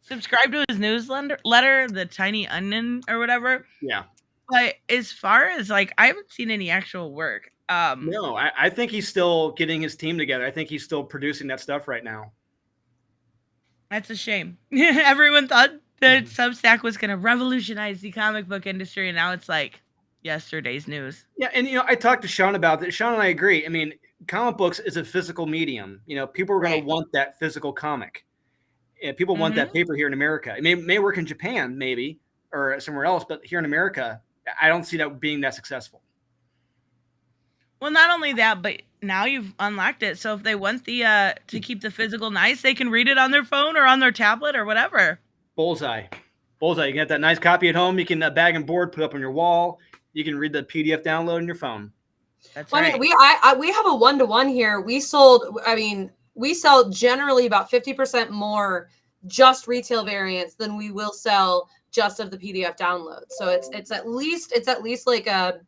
subscribed to his newsletter, the Tiny Onion or whatever. Yeah. But as far as I haven't seen any actual work. No, I think he's still getting his team together. I think he's still producing that stuff right now. That's a shame. Everyone thought that Substack was going to revolutionize the comic book industry, and now it's like yesterday's news. Yeah, and I talked to Sean about that. Sean and I agree. I mean, comic books is a physical medium. People are going to want that physical comic. People want that paper here in America. It may work in Japan, maybe, or somewhere else, but here in America, I don't see that being that successful. Well, not only that, but now you've unlocked it. So if they want to keep the physical nice, they can read it on their phone or on their tablet or whatever. Bullseye. You can get that nice copy at home. You can bag and board, put up on your wall. You can read the PDF download on your phone. That's right. I mean, we have a 1-to-1 here. We sell generally about 50% more just retail variants than we will sell just of the PDF download. So it's at least like a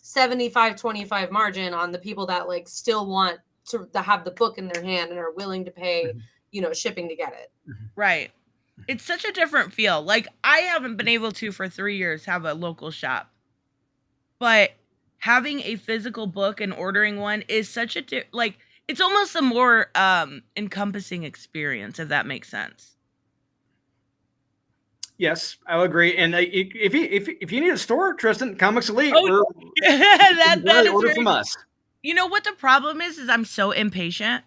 75-25 margin on the people that still want to have the book in their hand and are willing to pay, shipping to get it. Right. It's such a different feel. I haven't been able to for 3 years have a local shop, but having a physical book and ordering one is such a it's almost a more encompassing experience, if that makes sense. Yes, I would agree. And if you need a store, Tristan, Comics Elite, that is order from us. You know what the problem is I'm so impatient.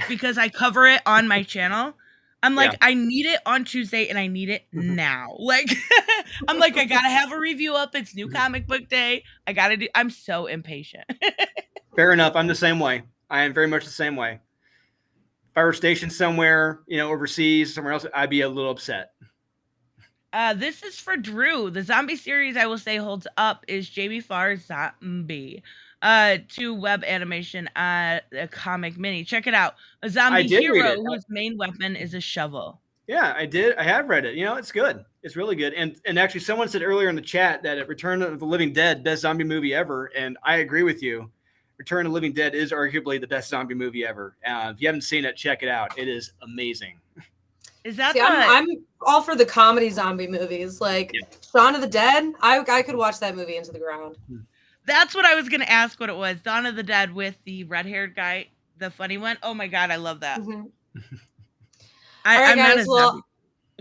Because I cover it on my channel, I'm I need it on Tuesday and I need it now. I'm I gotta have a review up. It's New Comic Book Day. I'm so impatient. Fair enough. I'm the same way. I am very much the same way. If I were stationed somewhere, overseas, somewhere else, I'd be a little upset. This is for Drew. The zombie series I will say holds up is Jamie Farr's Zombie. 2 web animation, a comic mini. Check it out. A zombie hero whose main weapon is a shovel. Yeah, I did. I have read it. It's good. It's really good. And actually, someone said earlier in the chat that Return of the Living Dead, best zombie movie ever. And I agree with you. Return of the Living Dead is arguably the best zombie movie ever. If you haven't seen it, check it out. It is amazing. Is that See, I'm all for the comedy zombie movies, like Shaun of the Dead. I could watch that movie into the ground. That's what I was gonna ask. What it was? Dawn of the Dead with the red-haired guy, the funny one. Oh my god, I love that. Mm-hmm. All I'm right, not guys. as Well, zombie.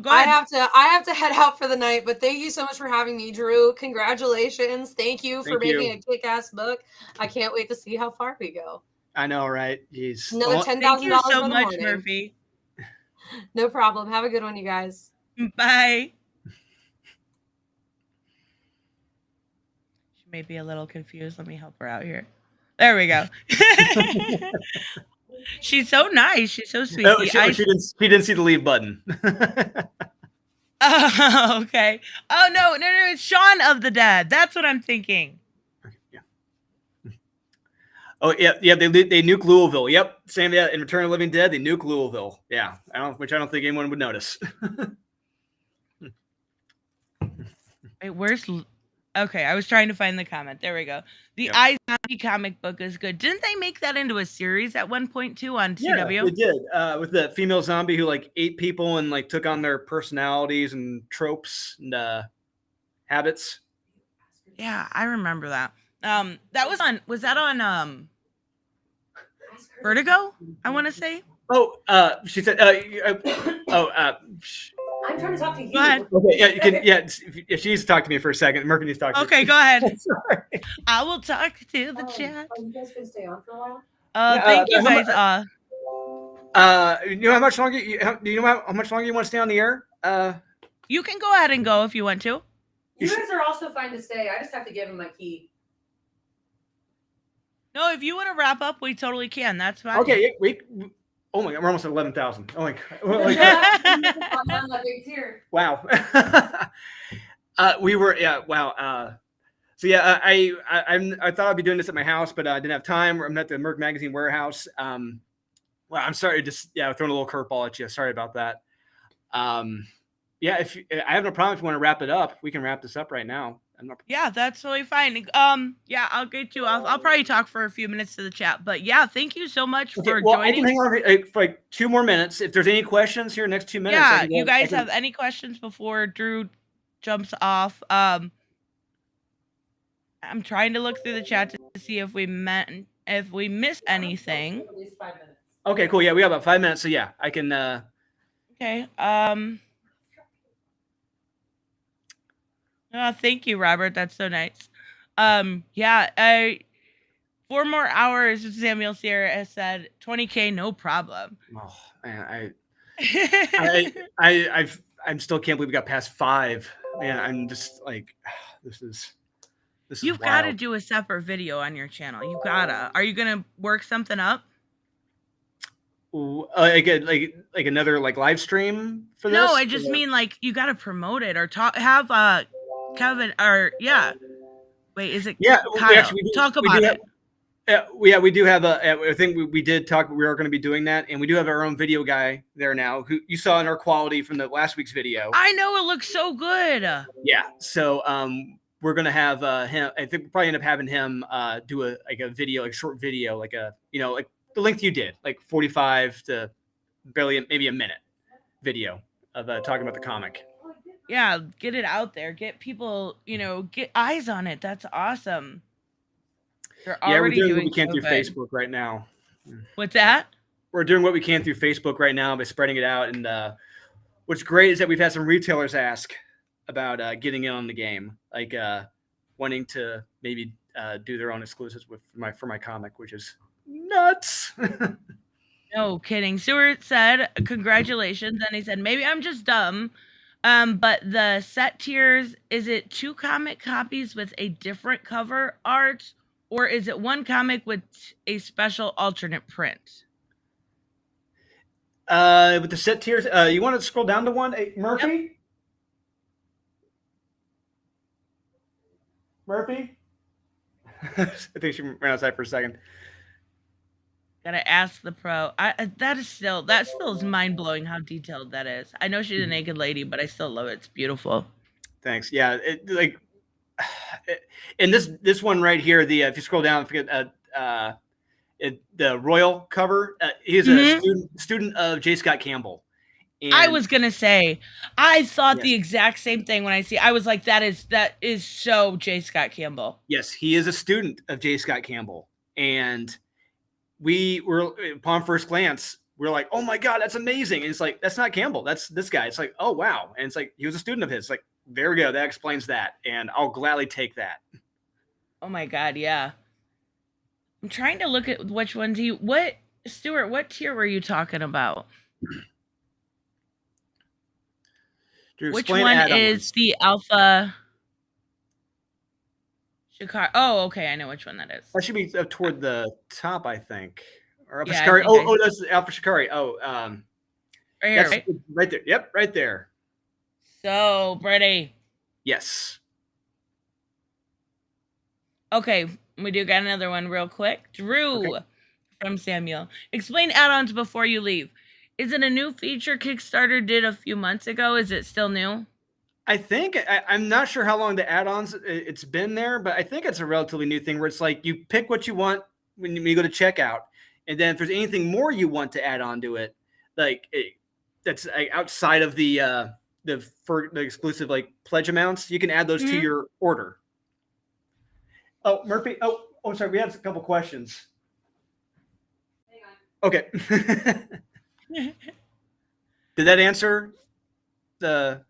Go ahead. I have to head out for the night, but thank you so much for having me, Drew. Congratulations. Thank you for making a kick-ass book. I can't wait to see how far we go. I know, right? Jeez. Another $10,000 Thank you so by the much, morning. Murphy. No problem. Have a good one, you guys. Bye. She may be a little confused. Let me help her out here. There we go. She's so nice. She's so sweet. Oh, she didn't see the leave button. Oh, okay. Oh no, it's Shaun of the Dead. That's what I'm thinking. Yeah. Oh yeah. They nuke Louisville. Yep, same. Yeah, in Return of the Living Dead, they nuke Louisville. Yeah, which I don't think anyone would notice. Wait, where's? Okay, I was trying to find the comment. There we go. The iZombie comic book is good. Didn't they make that into a series at one point too on CW? Yeah, they did. With the female zombie who like ate people and like took on their personalities and tropes and habits. Yeah, I remember that. That was on. Was that on Vertigo? I want to say. Oh, she said. I'm trying to talk to you. Go ahead. Okay, yeah, you can. Yeah, she needs to talk to me for a second. Murphy needs to talk to me. Okay, go ahead. Sorry. I will talk to the chat. Are you guys gonna stay on for a while? Thank you guys. You know how much longer? Do you know how much longer you want to stay on the air? You can go ahead and go if you want to. You guys are also fine to stay. I just have to give him my key. No, if you want to wrap up, we totally can. That's fine. Okay, oh my God, we're almost at 11,000. Oh my God. Wow. We were, wow. So yeah, I thought I'd be doing this at my house, but I didn't have time. I'm at the Merc Magazine warehouse. Well, I'm sorry, throwing a little curveball at you. Sorry about that. Yeah, if I have no problem if you want to wrap it up, we can wrap this up right now. Yeah, that's totally fine. Yeah, I'll get you. I'll probably talk for a few minutes to the chat, but yeah, thank you so much for joining. I can hang on for like 2 more minutes. If there's any questions here, next 2 minutes. Yeah, you guys have any questions before Drew jumps off? I'm trying to look through the chat to see if we missed anything. At least 5 minutes. Okay, cool. Yeah, we have about 5 minutes, so yeah, I can. Okay. Oh, thank you, Robert. That's so nice. Yeah, 4 more hours, Samuel Sierra has said. 20K, no problem. Oh man, I still can't believe we got past 5. Man, I'm just like, this is. You've got to do a separate video on your channel. You gotta. Are you gonna work something up? Like another like live stream for this? No, I just mean like you gotta promote it or have Kevin or wait, is it Kyle? Talk about it. We do have I think we did talk. We are going to be doing that, and we do have our own video guy there now, who you saw in our quality from the last week's video. I know, it looks so good. Yeah, so we're going to have him. I think we'll probably end up having him do a video, like a short video, like like the length you did, like 45 to barely maybe a minute video of talking about the comic. Yeah, get it out there. Get people, get eyes on it. That's awesome. We're doing what we can through Facebook right now. What's that? We're doing what we can through Facebook right now by spreading it out. And what's great is that we've had some retailers ask about getting in on the game, like wanting to maybe do their own exclusives for my comic, which is nuts. No kidding. Stewart said, congratulations. And he said, maybe I'm just dumb. But the set tiers, is it 2 comic copies with a different cover art, or is it 1 comic with a special alternate print? With the set tiers, you want to scroll down to 1, Murphy? Yep. Murphy? I think she ran outside for a second. Gotta ask the pro. That still is mind blowing how detailed that is. I know she's a naked lady, but I still love it. It's beautiful. Thanks. Yeah, and this one right here, if you scroll down, forget the royal cover. He's a student of J. Scott Campbell, And I was gonna say, I thought Yes. the exact same thing when I was like, that is so J. Scott Campbell. yes, he is a student of J. Scott Campbell. And we were, upon first glance, we're like, oh my God, that's amazing. And it's like, that's not Campbell. That's this guy. It's like, oh, wow. And it's like, he was a student of his. It's like, there we go. That explains that. And I'll gladly take that. Oh my God, yeah. I'm trying to look at which ones Stuart, what tier were you talking about? Which one is the alpha Shikari? Oh, okay, I know which one that is. That should be up toward the top, I think. Or Alpha Yeah, Shikari. That's Alpha Shikari. Right here, right? Right there. Yep, right there. So pretty. Yes. Okay, we do got another one real quick. Drew from Samuel. Explain add-ons before you leave. Is it a new feature Kickstarter did a few months ago? Is it still new? I think I'm not sure how long the add-ons it's been there, but I think it's a relatively new thing where it's like you pick what you want when you go to checkout, and then if there's anything more you want to add on to it, like that's outside of the exclusive like pledge amounts, you can add those to your order. Oh, Murphy. Oh, sorry. We had a couple questions. Hang on. Okay. Did that answer the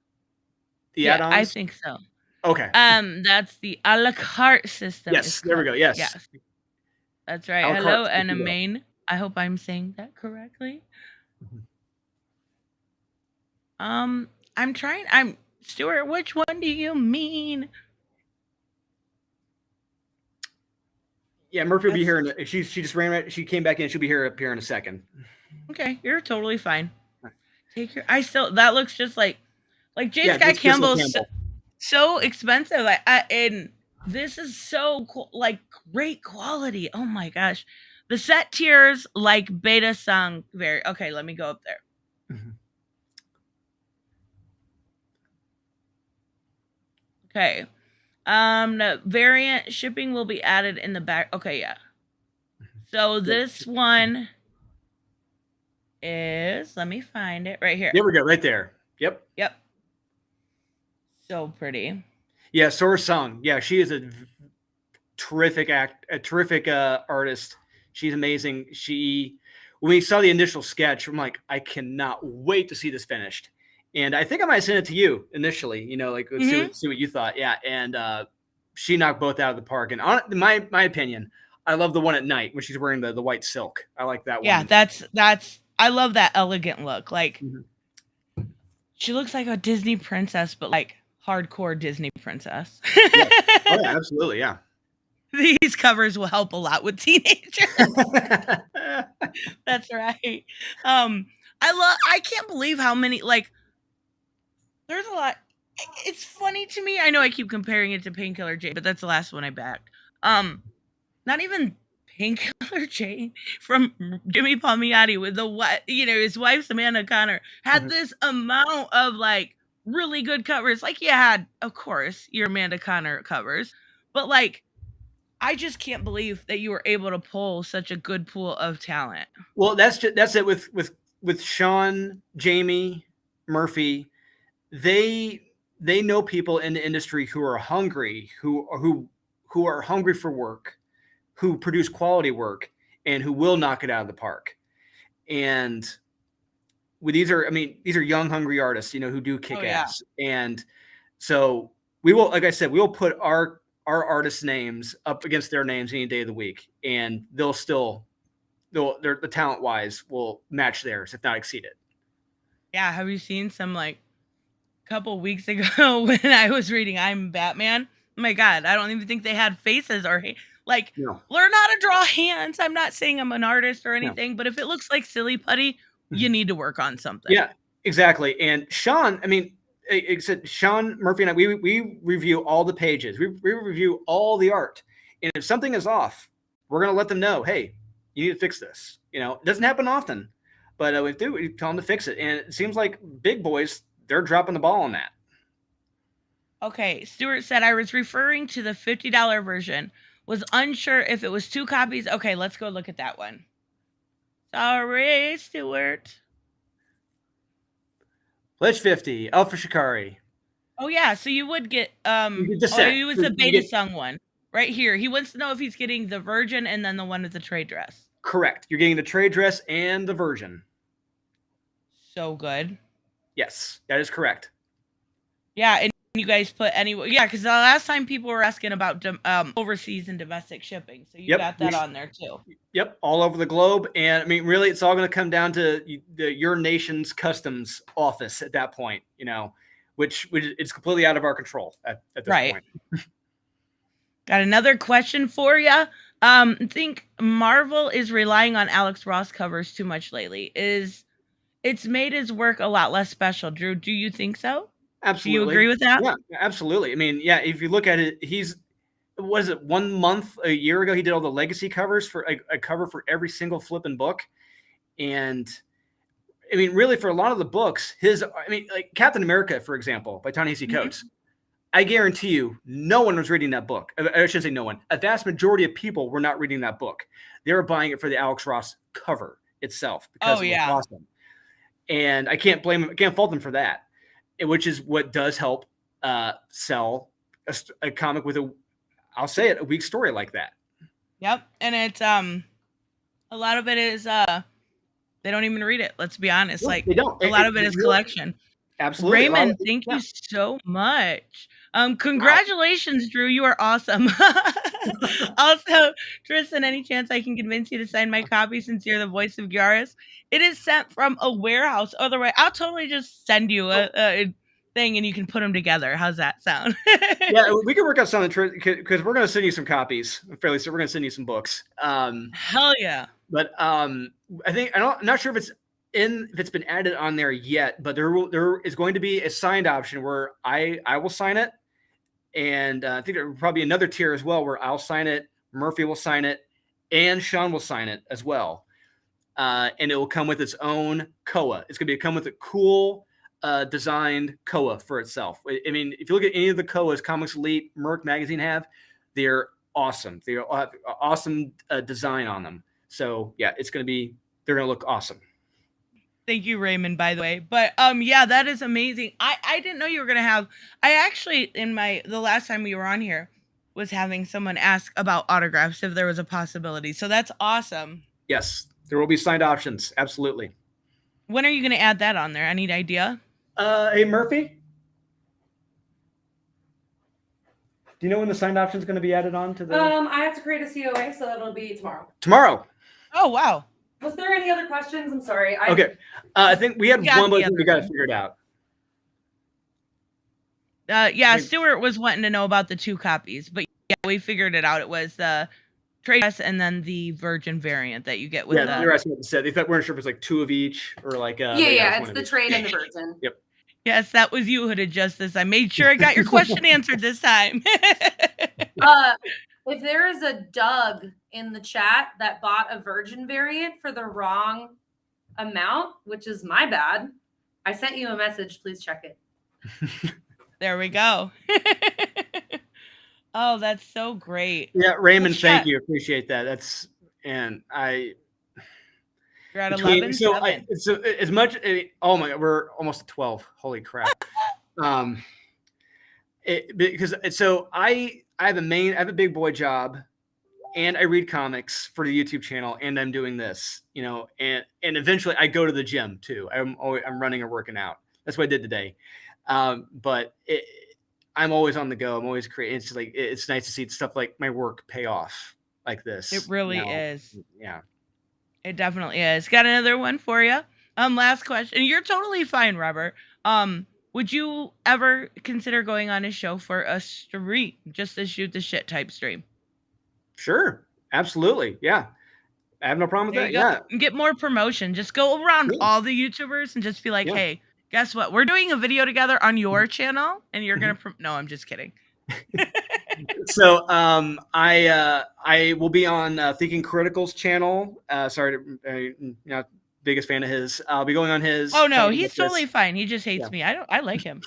add-ons? I think so. Okay. That's the a la carte system. Yes, there we go. Yes. That's right. Hello, Anamain. I hope I'm saying that correctly. Stuart, which one do you mean? Yeah, Murphy will be here. She just ran. She came back in. She'll be here up here in a second. Okay, you're totally fine. Take your. That looks just like J. Scott Campbell's so expensive. And this is so cool, like great quality. Oh my gosh, the set tiers like Beta Sung very okay. Let me go up there. Okay. No, variant shipping will be added in the back. Okay, yeah. So this one is, let me find it right here. There we go, right there. Yep. So pretty. Yeah, Sora Sung. Yeah, she is a terrific artist. She's amazing. When we saw the initial sketch, I'm like, I cannot wait to see this finished. And I think I might send it to you initially, like see what you thought. Yeah. And she knocked both out of the park. And in my opinion, I love the one at night when she's wearing the white silk. I like that one. Yeah, I love that elegant look. Like she looks like a Disney princess, but like hardcore Disney princess. Yeah. Oh, yeah, absolutely. Yeah. These covers will help a lot with teenagers. That's right. I can't believe how many, like, there's a lot. It's funny to me. I know I keep comparing it to Painkiller Jane, but that's the last one I backed. Not even Painkiller Jane from Jimmy Palmiotti with his wife Samantha Connor had this amount of like really good covers. Like you had, of course, your Amanda Connor covers, but like I just can't believe that you were able to pull such a good pool of talent. Well, that's it with Sean, Jamie, Murphy. They know people in the industry who are hungry, who are hungry for work, who produce quality work, and who will knock it out of the park. And these are young, hungry artists, who do kick ass. And so we will, like I said, we will put our artists' names up against their names any day of the week, and the talent wise will match theirs, if not exceed it. Yeah. Have you seen some like couple weeks ago when I was reading I'm Batman? Oh my God, I don't even think they had faces or learn how to draw hands. I'm not saying I'm an artist or anything, but if it looks like silly putty, you need to work on something. Yeah, exactly. And Sean, except Sean Murphy and I, we review all the pages. We review all the art. And if something is off, we're going to let them know, hey, you need to fix this. It doesn't happen often, but we tell them to fix it. And it seems like big boys, they're dropping the ball on that. Okay. Stuart said, I was referring to the $50 version. Was unsure if it was 2 copies. Okay, let's go look at that one. Sorry, Stuart. Pledge 50. Alpha Shikari. Oh yeah, so you would get You get the it was set. the beta sung one. Right here. He wants to know if he's getting the virgin and then the one with the trade dress. Correct. You're getting the trade dress and the virgin. So good. Yes, that is correct. Yeah, and you guys put because the last time people were asking about overseas and domestic shipping, so you got that on there too. Yep, all over the globe, and I mean, really, it's all going to come down to your nation's customs office at that point, which it's completely out of our control at this point. Got another question for you. I think Marvel is relying on Alex Ross covers too much lately. It's made his work a lot less special. Drew, do you think so? Absolutely. Do you agree with that? Yeah, absolutely. I mean, yeah, if you look at it, was it 1 month, a year ago, he did all the legacy covers for a cover for every single flipping book. And I mean, really, for a lot of the books, like Captain America, for example, by Ta-Nehisi Coates, I guarantee you, no one was reading that book. I shouldn't say no one. A vast majority of people were not reading that book. They were buying it for the Alex Ross cover itself because it was awesome. And I can't blame them. I can't fault them for that, which is what does help sell a comic with a weak story like that. Yep, and it's a lot of it is they don't even read it. Let's be honest. Like they don't. A lot of it is collection. Absolutely. Raymond, thank you so much. Congratulations, Drew. You are awesome. Also, Tristan, any chance I can convince you to sign my copy since you're the voice of Gyaris? It is sent from a warehouse. Otherwise, I'll totally just send you a thing and you can put them together. How's that sound? Yeah, we can work out something because we're going to send you some copies. Fairly soon, we're going to send you some books. Hell yeah! But I'm not sure if it's been added on there yet. But there is going to be a signed option where I will sign it, and I think there will probably be another tier as well where I'll sign it, Murphy will sign it, and Sean will sign it as well. And it will come with its own koa. It's going to come with a cool designed koa for itself. I mean, if you look at any of the koas Comics Elite, Merc Magazine have, they're awesome. They have awesome design on them. So yeah, they're going to look awesome. Thank you, Raymond, by the way. But yeah, that is amazing. I didn't know you were going to have, I actually, the last time we were on here, was having someone ask about autographs if there was a possibility. So that's awesome. Yes, there will be signed options. Absolutely. When are you going to add that on there? Any idea? Hey, Murphy? Do you know when the signed option is going to be added on to the... I have to create a COA, so that'll be tomorrow. Tomorrow. Oh, wow. Was there any other questions? I'm sorry. Okay. I think we had one, but we got to figure it out. Yeah, Stuart was wanting to know about the 2 copies, but yeah, we figured it out. It was the trade dress and then the virgin variant that you get with they were asking what they said. They thought weren't sure if it's like 2 of each or like it's the trade and the virgin. Yep. Yes, that was you who did just this. I made sure I got your question answered this time. If there is a Doug in the chat that bought a virgin variant for the wrong amount, which is my bad, I sent you a message. Please check it. There we go. Oh, that's so great. Yeah, Raymond, thank you. Appreciate that. You're at 11. So as much. Oh my God, we're almost at 12. Holy crap! I have a big boy job, and I read comics for the YouTube channel, and I'm doing this, and eventually I go to the gym too. I'm running or working out. That's what I did today. But I'm always on the go. I'm always creating. It's just like, it's nice to see stuff like my work pay off like this. It really is. Yeah. It definitely is. Got another one for you. Last question. You're totally fine, Robert. Would you ever consider going on a show for a stream, just to shoot the shit type stream? Sure. Absolutely. Yeah. I have no problem with that. Yeah. Get more promotion. Just go around all the YouTubers and just be like, hey, guess what? We're doing a video together on your channel and you're going to, no, I'm just kidding. So I will be on Thinking Critical's channel. Sorry, not biggest fan of his. I'll be going on his. Oh no, he's totally fine. He just hates me. I like him.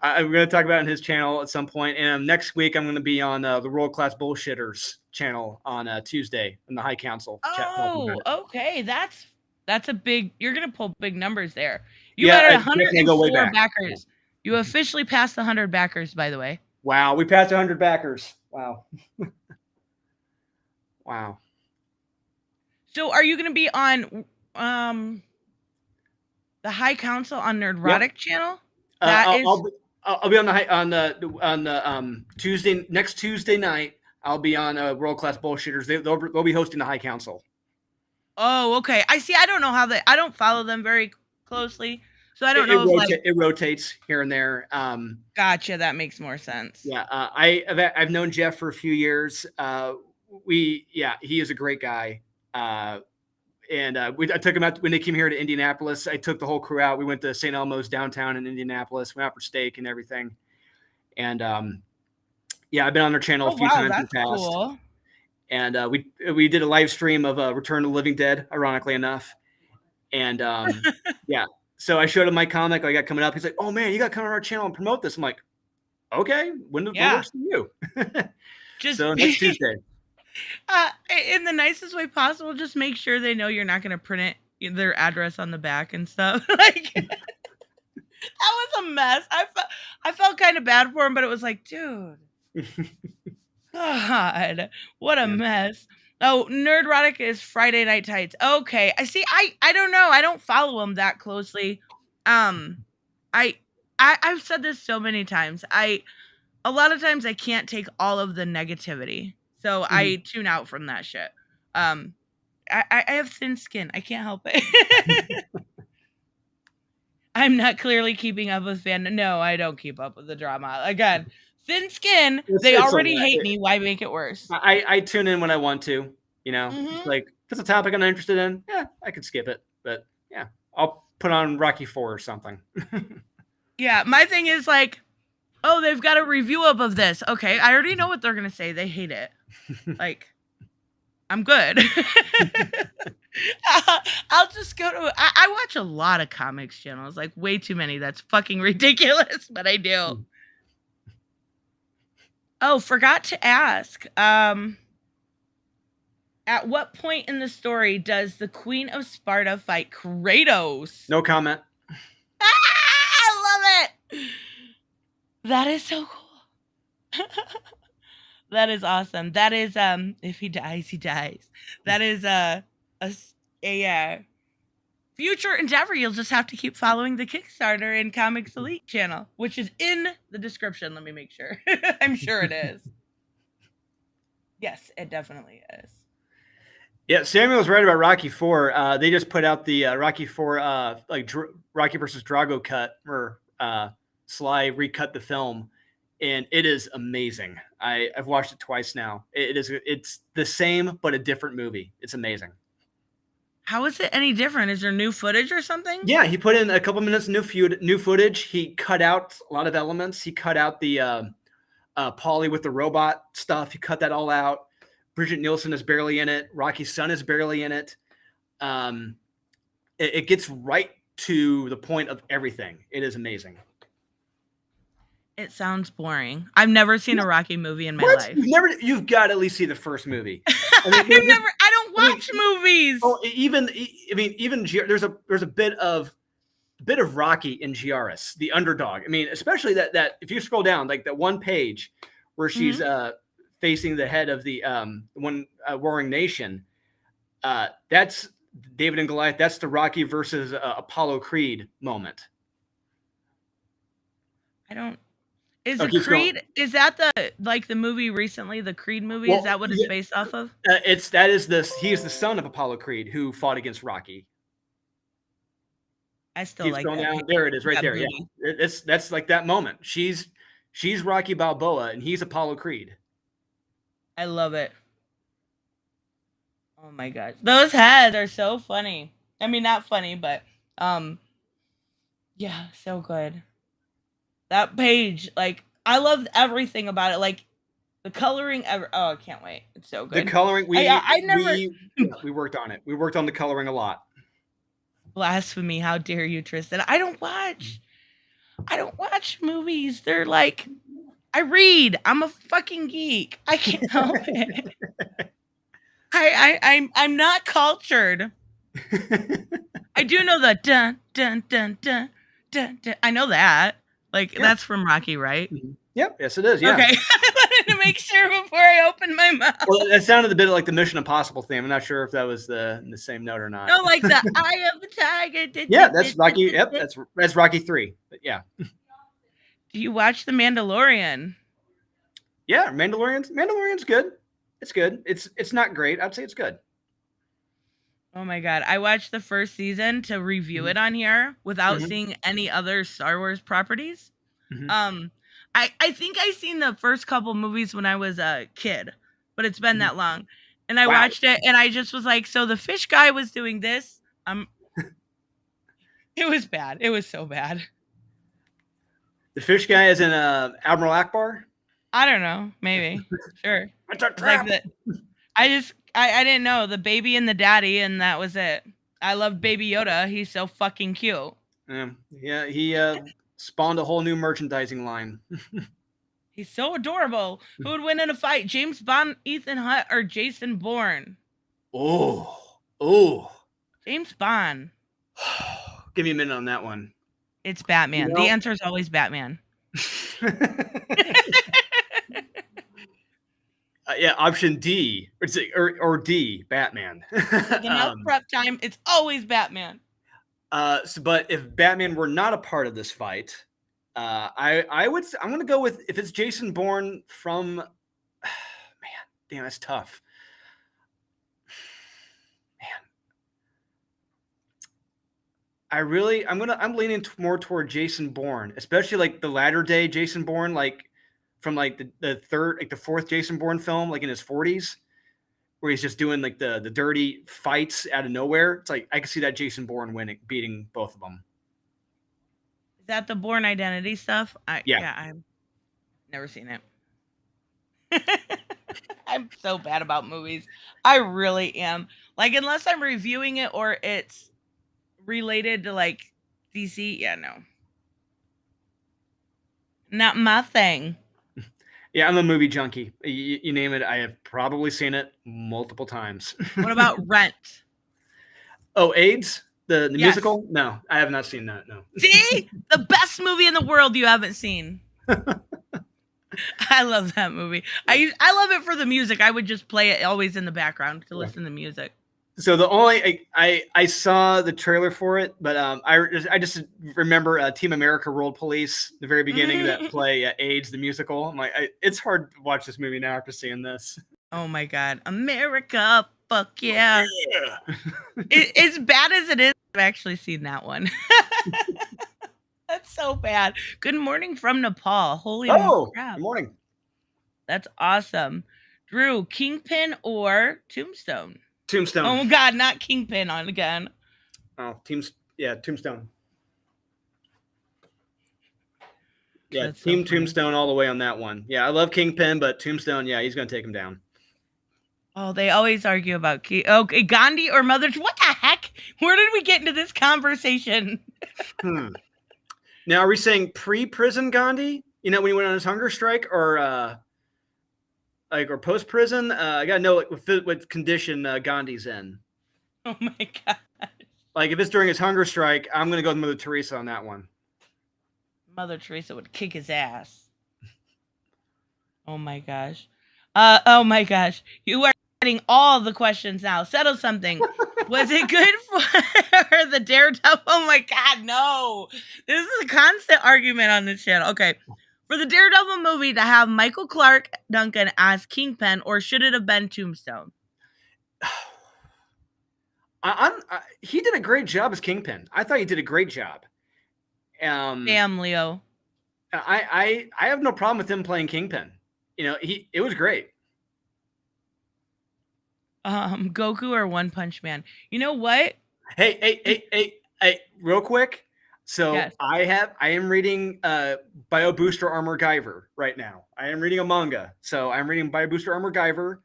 I'm going to talk about it on his channel at some point. And next week I'm going to be on the World Class Bullshitters channel on Tuesday in the High Council. Oh, okay. That's That's a big. You're gonna pull big numbers there. You Yeah, had I definitely go way 104 back. backers. You officially passed the 100 backers, by the way. Wow, we passed 100 backers. Wow. Wow. So, are you gonna be on the High Council on Nerdrotic channel? That is. I'll be on the Tuesday, next Tuesday night. I'll be on World Class Bullshitters. They'll be hosting the High Council. Oh, okay. I see. I don't know how I don't follow them very closely, so I don't know if it rotates here and there. Gotcha. That makes more sense. Yeah, I've known Jeff for a few years. He is a great guy. And I took him out when they came here to Indianapolis. I took the whole crew out. We went to St. Elmo's downtown in Indianapolis. Went out for steak and everything. And I've been on their channel a few times in the past. Cool. And we did a live stream of Return of the Living Dead, ironically enough. And so I showed him my comic I got coming up. He's like, "Oh man, you got to come on our channel and promote this." I'm like, "Okay, when works for you?" So next Tuesday. In the nicest way possible, just make sure they know you're not going to print their address on the back and stuff. Like that was a mess. I felt kind of bad for him, but it was like, dude, God, what a mess. Oh, Nerdrotic is Friday Night Tights. Okay, I see. I don't know. I don't follow him that closely. I've said this so many times. A lot of times I can't take all of the negativity. So I tune out from that shit. I have thin skin. I can't help it. I'm not clearly keeping up with fandom. No, I don't keep up with the drama. Again, thin skin. They already hate me. Why make it worse? I tune in when I want to. Like if it's a topic I'm not interested in, I could skip it. But yeah, I'll put on Rocky IV or something. Yeah, my thing is like, oh, they've got a review up of this. Okay, I already know what they're gonna say. They hate it. Like, I'm good. I'll just go to. I watch a lot of comics channels, like way too many. That's fucking ridiculous, but I do. Oh, forgot to ask. At what point in the story does the Queen of Sparta fight Kratos? No comment. I love it. That is so cool. That is awesome. That is if he dies, he dies. That is a future endeavor. You'll just have to keep following the Kickstarter and Comics Elite channel, which is in the description. Let me make sure. I'm sure it is. Yes, it definitely is. Yeah, Samuel was right about Rocky IV. They just put out the Rocky IV Rocky versus Drago cut where Sly recut the film, and it is amazing. I've watched it twice now. It's the same but a different movie. It's amazing. How is it any different? Is there new footage or something? Yeah, he put in a couple minutes of new footage. He cut out a lot of elements. He cut out the Polly with the robot stuff. He cut that all out. Bridget Nielsen is barely in it. Rocky's son is barely in it. It gets right to the point of everything. It is amazing. It sounds boring. I've never seen a Rocky movie in my life. You've got to at least see the first movie. I don't watch movies. Oh, even there's a bit of Rocky in Giaris, the underdog. I mean, especially that if you scroll down, like that one page where she's facing the head of the one warring nation. That's David and Goliath. That's the Rocky versus Apollo Creed moment. Is Creed? Is that the movie recently? The Creed movie? Is that what it's based off of? He is the son of Apollo Creed who fought against Rocky. I still like that. Down. There it is, right there. Movie. Yeah, that's like that moment. She's Rocky Balboa and he's Apollo Creed. I love it. Oh my gosh, those heads are so funny. I mean, not funny, but yeah, so good. That page, like, I loved everything about it. Like, the coloring ever. Oh, I can't wait. It's so good. The coloring, we worked on it. We worked on the coloring a lot. Blasphemy! How dare you, Tristan? I don't watch movies. They're like, I read. I'm a fucking geek. I can't help it. I'm not cultured. I do know the dun dun dun dun dun dun. I know that. Like that's from Rocky, right? Yep. Yes, it is. Yeah. Okay. I wanted to make sure before I open my mouth. Well, that sounded a bit like the Mission Impossible theme. I'm not sure if that was the same note or not. No, like the Eye of the Tiger. Yeah, that's Rocky. Yep, that's Rocky 3. But yeah. Do you watch The Mandalorian? Yeah, Mandalorian's good. It's good. It's not great. I'd say it's good. Oh my god, I watched the first season to review it on here without seeing any other Star Wars properties. I think I seen the first couple movies when I was a kid, but it's been that long. And I watched it and I just was like, so the fish guy was doing this. It was bad. It was so bad. The fish guy is in Admiral Akbar? I don't know. Maybe. Sure. It's a trap. Like I didn't know the baby and the daddy, and that was it. I love Baby Yoda. He's so fucking cute. Yeah, he spawned a whole new merchandising line. He's so adorable. Who would win in a fight? James Bond, Ethan Hunt, or Jason Bourne? Oh. James Bond. Give me a minute on that one. It's Batman. The answer is always Batman. Yeah, option D or D, Batman. Enough prep time. It's always Batman. But if Batman were not a part of this fight, I'm going to go with, if it's Jason Bourne from, man, damn, that's tough. Man, I'm leaning more toward Jason Bourne, especially like the latter day Jason Bourne, like from like the fourth Jason Bourne film, like in his 40s, where he's just doing like the dirty fights out of nowhere. It's like I can see that Jason Bourne beating both of them. Is that the Bourne Identity stuff? Yeah, I've never seen it. I'm so bad about movies. I really am. Like, unless I'm reviewing it or it's related to like DC, yeah, no. Not my thing. Yeah, I'm a movie junkie. You name it, I have probably seen it multiple times. What about Rent? Oh, AIDS? The musical? No, I have not seen that, no. See? The best movie in the world you haven't seen. I love that movie. I love it for the music. I would just play it always in the background to listen to music. So the only I saw the trailer for it, but I just remember Team America World Police, the very beginning that play AIDS the musical. I'm like, it's hard to watch this movie now after seeing this. Oh my god, America, fuck yeah! As bad as it is, I've actually seen that one. That's so bad. Good morning from Nepal. Holy crap! Good morning. That's awesome, Drew. Kingpin or Tombstone? Tombstone. Oh god, not Kingpin on again. Oh, Tombstone. Yeah, That's Team so funny. Tombstone all the way on that one. Yeah, I love Kingpin, but Tombstone, yeah, he's going to take him down. Oh, they always argue about Gandhi or Mother. What the heck? Where did we get into this conversation? Now, are we saying pre-prison Gandhi? You know, when he went on his hunger strike, or or post-prison? I gotta know what condition Gandhi's in. Oh my god! Like if it's during his hunger strike, I'm gonna go with Mother Teresa on that one. Mother Teresa would kick his ass. Oh my gosh! Oh my gosh! You are getting all the questions now. Settle something. Was it good for the Daredevil? Oh my god, no! This is a constant argument on this channel. Okay. For the Daredevil movie to have Michael Clark Duncan as Kingpin, or should it have been Tombstone? He did a great job as Kingpin. I thought he did a great job. Damn, Leo. I have no problem with him playing Kingpin. You know, it was great. Goku or One Punch Man? You know what? Hey, real quick. So yes. I am reading Bio Booster Armor Guyver right now. I am reading a manga. So I'm reading Bio Booster Armor Guyver.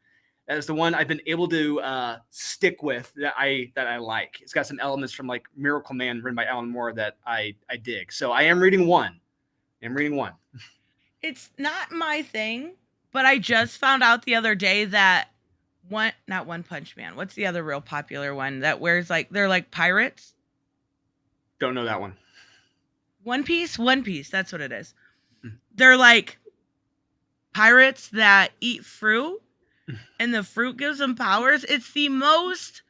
That is the one I've been able to stick with that I like. It's got some elements from like Miracle Man written by Alan Moore that I dig. So I am reading one. It's not my thing, but I just found out the other day that Not One Punch Man. What's the other real popular one that wears like they're like pirates? Don't know that one. One Piece. That's what it is. Hmm. They're like pirates that eat fruit, and the fruit gives them powers. It's the most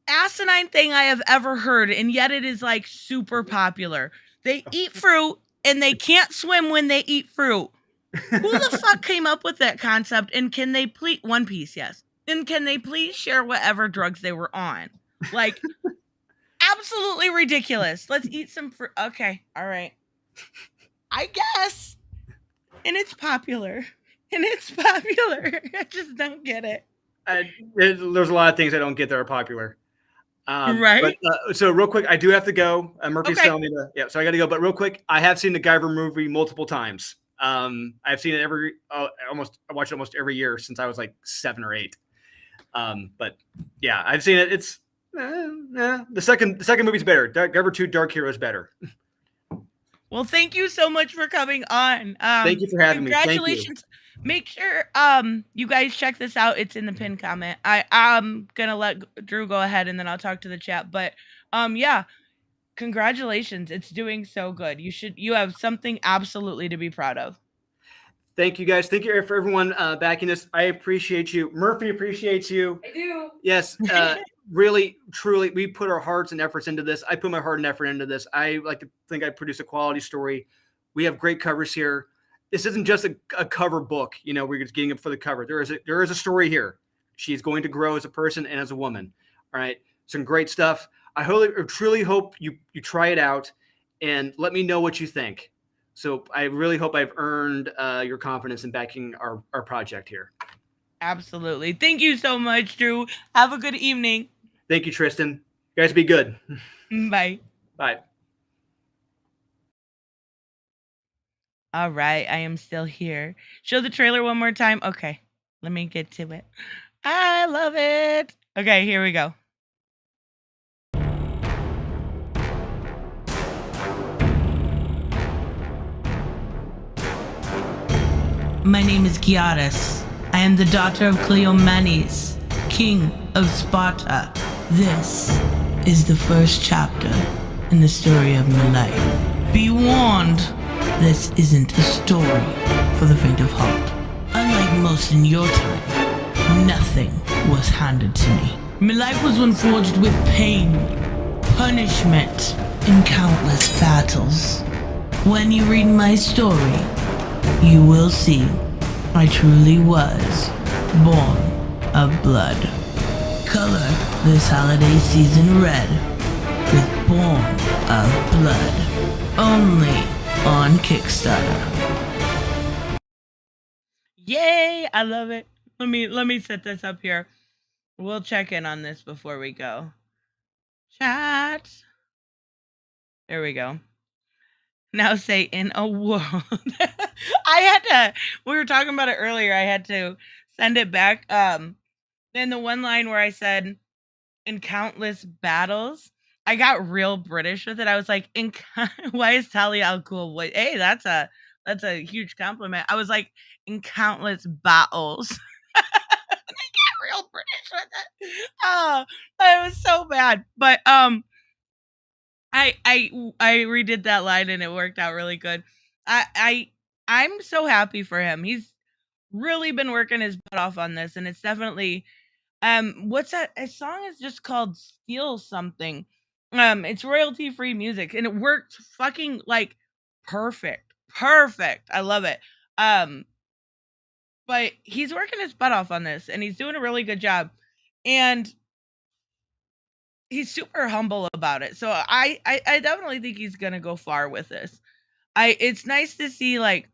asinine thing I have ever heard, and yet it is like super popular. They eat fruit and they can't swim when they eat fruit. Who the fuck came up with that concept? And can they please One Piece? Yes. And can they please share whatever drugs they were on? Like, absolutely ridiculous. Let's eat some fruit. Okay, all right. I guess. And it's popular. I just don't get it. There's a lot of things I don't get that are popular. Right? But, so real quick, I do have to go. Murphy's Okay. telling me to. Yeah, so I got to go. But real quick, I have seen the Guyver movie multiple times. I've seen it I watch it almost every year since I was like 7 or 8. But yeah, I've seen it. It's the second movie's better. Guyver 2 Dark Hero is better. Well, thank you so much for coming on. Thank you for having me. Thank you. Congratulations. Make sure you guys check this out. It's in the pinned comment. I'm gonna let Drew go ahead and then I'll talk to the chat. But yeah, congratulations. It's doing so good. You have something absolutely to be proud of. Thank you guys. Thank you for everyone backing us. I appreciate you. Murphy appreciates you. I do. Yes, really, truly, we put our hearts and efforts into this. I put my heart and effort into this. I like to think I produce a quality story. We have great covers here. This isn't just a cover book. You know, we're just getting it for the cover. There is a story here. She's going to grow as a person and as a woman. All right, some great stuff. I truly hope you try it out and let me know what you think. So I really hope I've earned your confidence in backing our project here. Absolutely. Thank you so much, Drew. Have a good evening. Thank you, Tristan. You guys be good. Bye. Bye. All right, I am still here. Show the trailer one more time. Okay, let me get to it. I love it. Okay, here we go. My name is Giaris. I am the daughter of Cleomenes, king of Sparta. This is the first chapter in the story of my life. Be warned, this isn't a story for the faint of heart. Unlike most in your time, nothing was handed to me. My life was one forged with pain, punishment, and countless battles. When you read my story, you will see I truly was born of blood. Color this holiday season red with Born of Blood. Only on Kickstarter. Yay! I love it. Let me set this up here. We'll check in on this before we go. Chat. There we go. Now say in a world. We were talking about it earlier. I had to send it back. In the one line where I said in countless battles, I got real British with it. I was like, why is Talia Al Ghul? Hey, that's a huge compliment. I was like, in countless battles. I got real British with it. Oh, it was so bad. But I redid that line and it worked out really good. I'm so happy for him. He's really been working his butt off on this, and it's definitely what's that? A song is just called Steal Something. It's royalty free music, and it worked fucking like perfect. I love it. But he's working his butt off on this, and he's doing a really good job. And he's super humble about it. So I definitely think he's gonna go far with this. It's nice to see, like,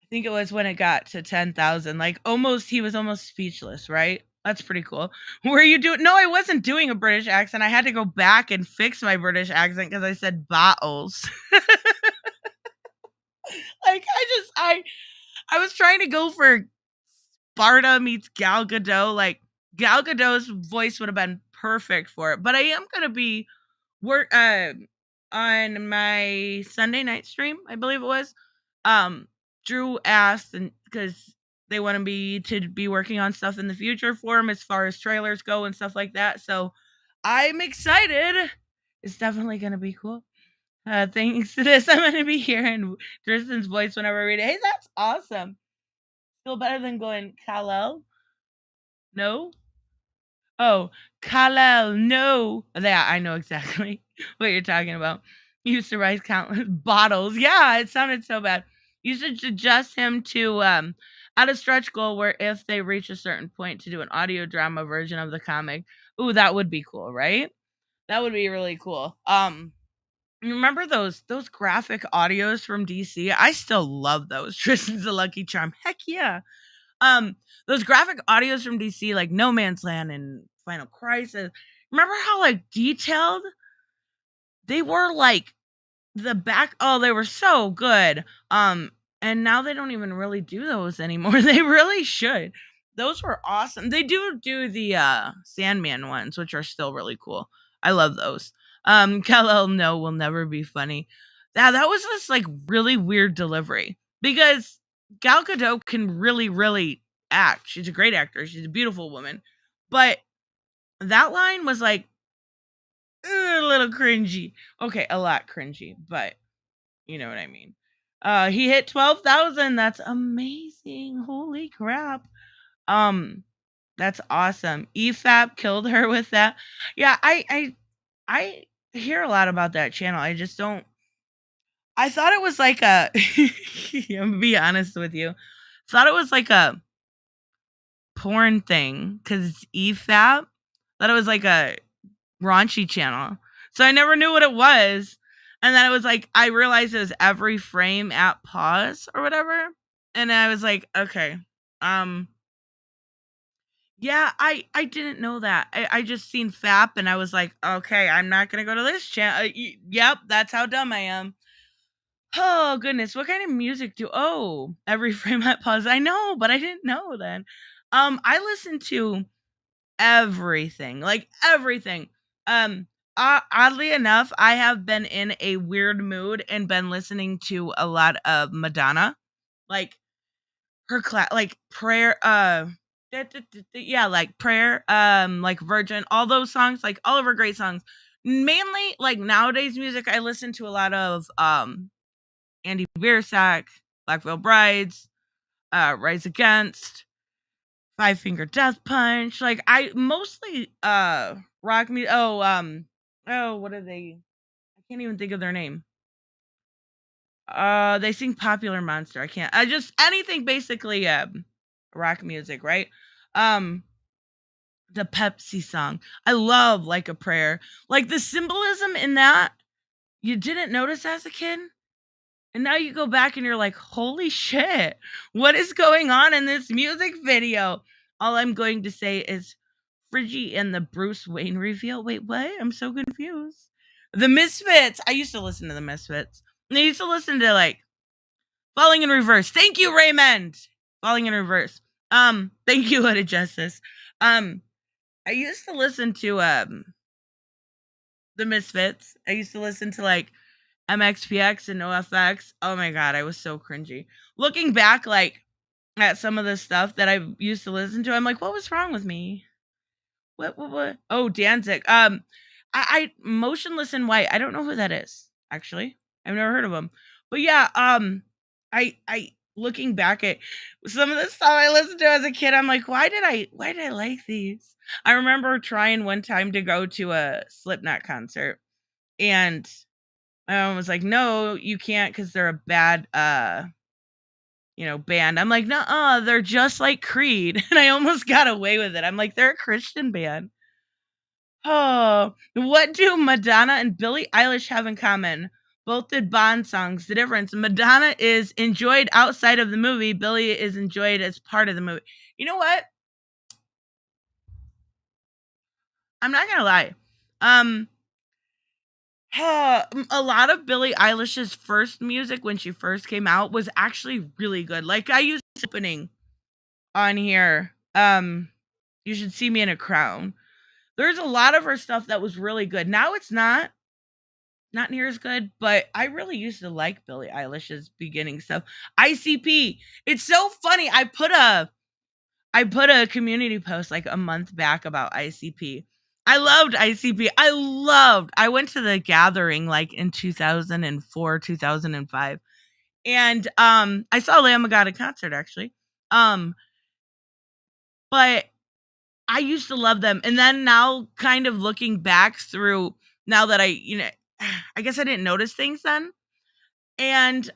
I think it was when it got to 10,000, like he was almost speechless, right? That's pretty cool. Were you doing? No, I wasn't doing a British accent. I had to go back and fix my British accent because I said battles. Like I was trying to go for Sparta meets Gal Gadot. Like Gal Gadot's voice would have been perfect for it. But I am gonna be on my Sunday night stream, I believe it was. Drew asked, and because they want to be working on stuff in the future for him as far as trailers go and stuff like that. So I'm excited. It's definitely gonna be cool. Thanks to this, I'm gonna be hearing Tristan's voice whenever I read it. Hey, that's awesome. Still better than going Kal-El. No. Oh, Kal-El, no. Yeah, I know exactly what you're talking about. Used to rise countless bottles. Yeah, it sounded so bad. You should adjust him to at a stretch goal where if they reach a certain point to do an audio drama version of the comic. Ooh, that would be cool, right? That would be really cool. Remember those graphic audios from DC? I still love those. Tristan's a Lucky Charm. Heck yeah. Those graphic audios from DC, like No Man's Land and Final Crisis. Remember how like detailed they were? Like the back. Oh, they were so good. And now they don't even really do those anymore. They really should. Those were awesome. They do the Sandman ones, which are still really cool. I love those. Kal-El no will never be funny. That was just like really weird delivery because Gal Gadot can really, really act. She's a great actor. She's a beautiful woman. But that line was like a little cringy. Okay, a lot cringy, but you know what I mean. He hit 12,000. That's amazing. Holy crap. That's awesome. EFAP killed her with that. Yeah, I hear a lot about that channel. I just don't. I thought it was like a. I'm gonna be honest with you. Thought it was like a porn thing because it's EFAP. Thought it was like a raunchy channel. So I never knew what it was. And then it was like, I realized it was every frame at pause or whatever. And I was like, okay. Yeah, I didn't know that. I just seen FAP and I was like, okay, I'm not going to go to this channel. Yep, that's how dumb I am. Oh, goodness. What kind of music every frame at pause. I know, but I didn't know then. I listened to everything, like everything. Oddly enough, I have been in a weird mood and been listening to a lot of Madonna, like her like prayer, yeah, like prayer, like Virgin, all those songs, like all of her great songs. Mainly, like nowadays music, I listen to a lot of Andy Biersack, Black Veil Brides, Rise Against, Five Finger Death Punch. Like I mostly rock music. What are they? I can't even think of their name. They sing Popular Monster. I just anything basically rock music, right? The Pepsi song. I love Like a Prayer. Like the symbolism in that you didn't notice as a kid. And now you go back and you're like, holy shit, what is going on in this music video? All I'm going to say is Friggy and the Bruce Wayne reveal. Wait, what? I'm so confused. The Misfits. I used to listen to the Misfits. And I used to listen to like Falling in Reverse. Thank you, Raymond. Falling in Reverse. Thank you, Hooded Justice. I used to listen to the Misfits. I used to listen to like MXPX and NoFX. Oh my god, I was so cringy. Looking back, like at some of the stuff that I used to listen to, I'm like, what was wrong with me? What? Oh, Danzig. I Motionless in White. I don't know who that is. Actually, I've never heard of him. But yeah, I looking back at some of the stuff I listened to as a kid, I'm like, why did I like these? I remember trying one time to go to a Slipknot concert, and I was like, no, you can't because they're a bad band. I'm like, no, they're just like Creed. And I almost got away with it. I'm like, they're a Christian band. Oh, what do Madonna and Billie Eilish have in common? Both did Bond songs. The difference, Madonna is enjoyed outside of the movie. Billie is enjoyed as part of the movie. You know what? I'm not going to lie. A lot of Billie Eilish's first music when she first came out was actually really good. Like I used opening on here. You Should See Me in a Crown. There's a lot of her stuff that was really good. Now it's not. not near as good, but I really used to like Billie Eilish's beginning stuff. ICP. It's so funny. I put a community post like a month back about ICP. I loved ICP. I went to the gathering like in 2004, 2005. And I saw Lamb of God at concert actually. But I used to love them. And then now kind of looking back through now that I guess I didn't notice things then. And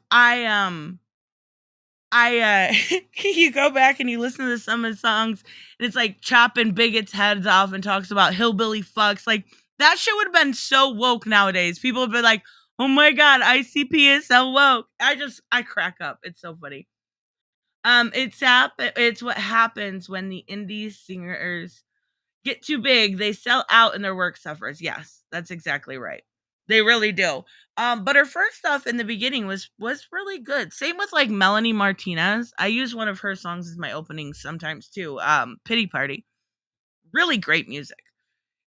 you go back and you listen to some of the songs and it's like chopping bigots' heads off and talks about hillbilly fucks. Like that shit would have been so woke nowadays. People would be like, oh my God, ICP is so woke. I crack up. It's so funny. It's what happens when the indie singers get too big. They sell out and their work suffers. Yes, that's exactly right. They really do. But her first stuff in the beginning was really good. Same with like Melanie Martinez. I use one of her songs as my opening sometimes too. Pity Party. Really great music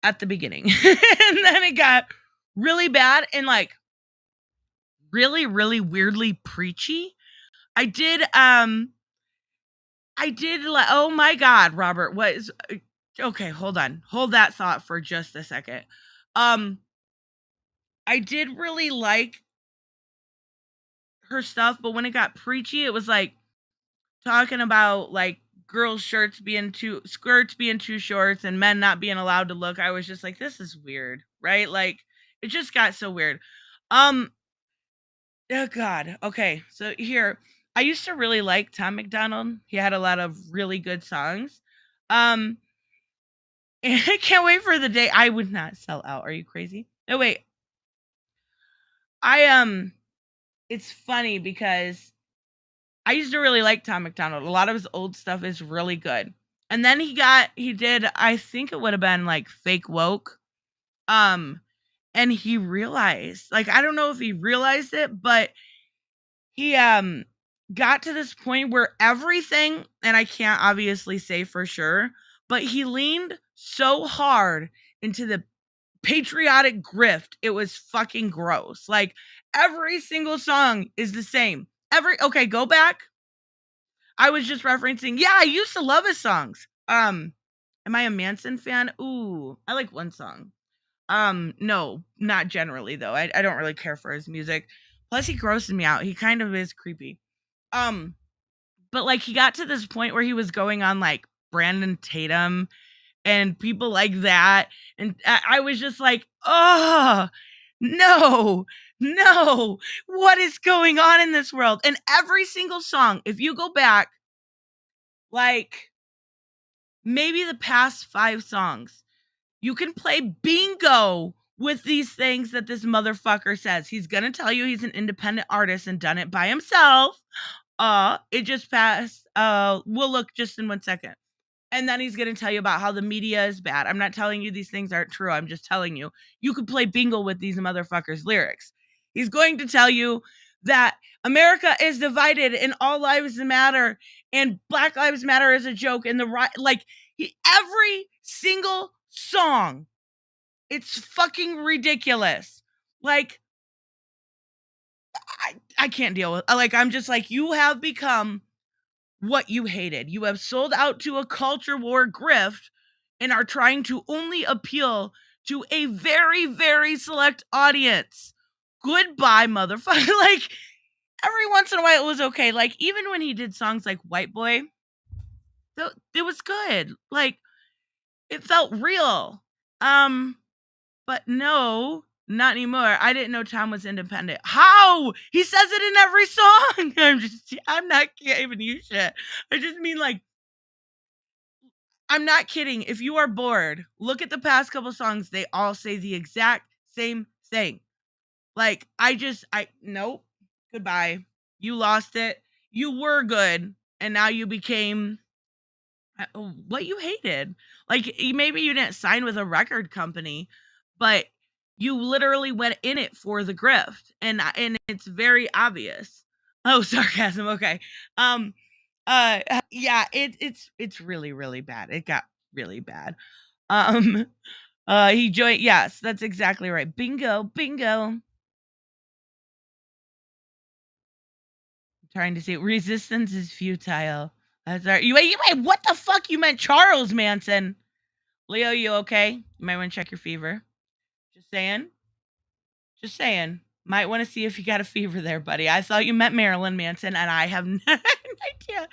at the beginning. And then it got really bad and like really, really weirdly preachy. I did like, oh my God, Robert, what is okay, hold on. Hold that thought for just a second. I did really like her stuff, but when it got preachy, it was like talking about like girls' skirts being too short and men not being allowed to look. I was just like, this is weird, right? Like it just got so weird. Oh God. Okay. So here, I used to really like Tom McDonald. He had a lot of really good songs. And I can't wait for the day I would not sell out. Are you crazy? No, wait. It's funny because I used to really like Tom McDonald. A lot of his old stuff is really good. And then he did, I think it would have been like Fake Woke. And he realized, like, I don't know if he realized it, but he got to this point where everything, and I can't obviously say for sure, but he leaned so hard into the patriotic grift. It was fucking gross. Like every single song is the same. Okay, go back. I was just referencing, yeah, I used to love his songs. Am I a Manson fan? Ooh, I like one song. No, not generally though. I don't really care for his music. Plus he grosses me out. He kind of is creepy. But like he got to this point where he was going on like Brandon Tatum and people like that. And I was just like, oh, no, what is going on in this world? And every single song, if you go back, like maybe the past 5 songs, you can play bingo with these things that this motherfucker says. He's going to tell you he's an independent artist and done it by himself. It just passed. We'll look just in 1 second. And then he's going to tell you about how the media is bad. I'm not telling you these things aren't true. I'm just telling you, you could play bingo with these motherfuckers' lyrics. He's going to tell you that America is divided and all lives matter and Black Lives Matter is a joke and every single song, it's fucking ridiculous. Like, I can't deal with, like, I'm just like, you have become what you hated. You have sold out to a culture war grift and are trying to only appeal to a very, very select audience. Goodbye, motherfucker. Like, every once in a while it was okay. Like, even when he did songs like White Boy, it was good. Like, it felt real. But no, not anymore. I didn't know Tom was independent. How? He says it in every song. I'm not giving you shit. I just mean, like, I'm not kidding. If you are bored, look at the past couple songs. They all say the exact same thing. Like, nope. Goodbye. You lost it. You were good. And now you became what you hated. Like, maybe you didn't sign with a record company, but you literally went in it for the grift, and it's very obvious. Oh, sarcasm. Okay. Yeah, it's really, really bad. It got really bad. He joined. Yes, that's exactly right. Bingo. trying to say resistance is futile. That's all right. You wait, what the fuck? You meant Charles Manson. Leo, you okay? You might want to check your fever. Just saying. Just saying. Might want to see if you got a fever there, buddy. I thought you meant Marilyn Manson, and I have no idea.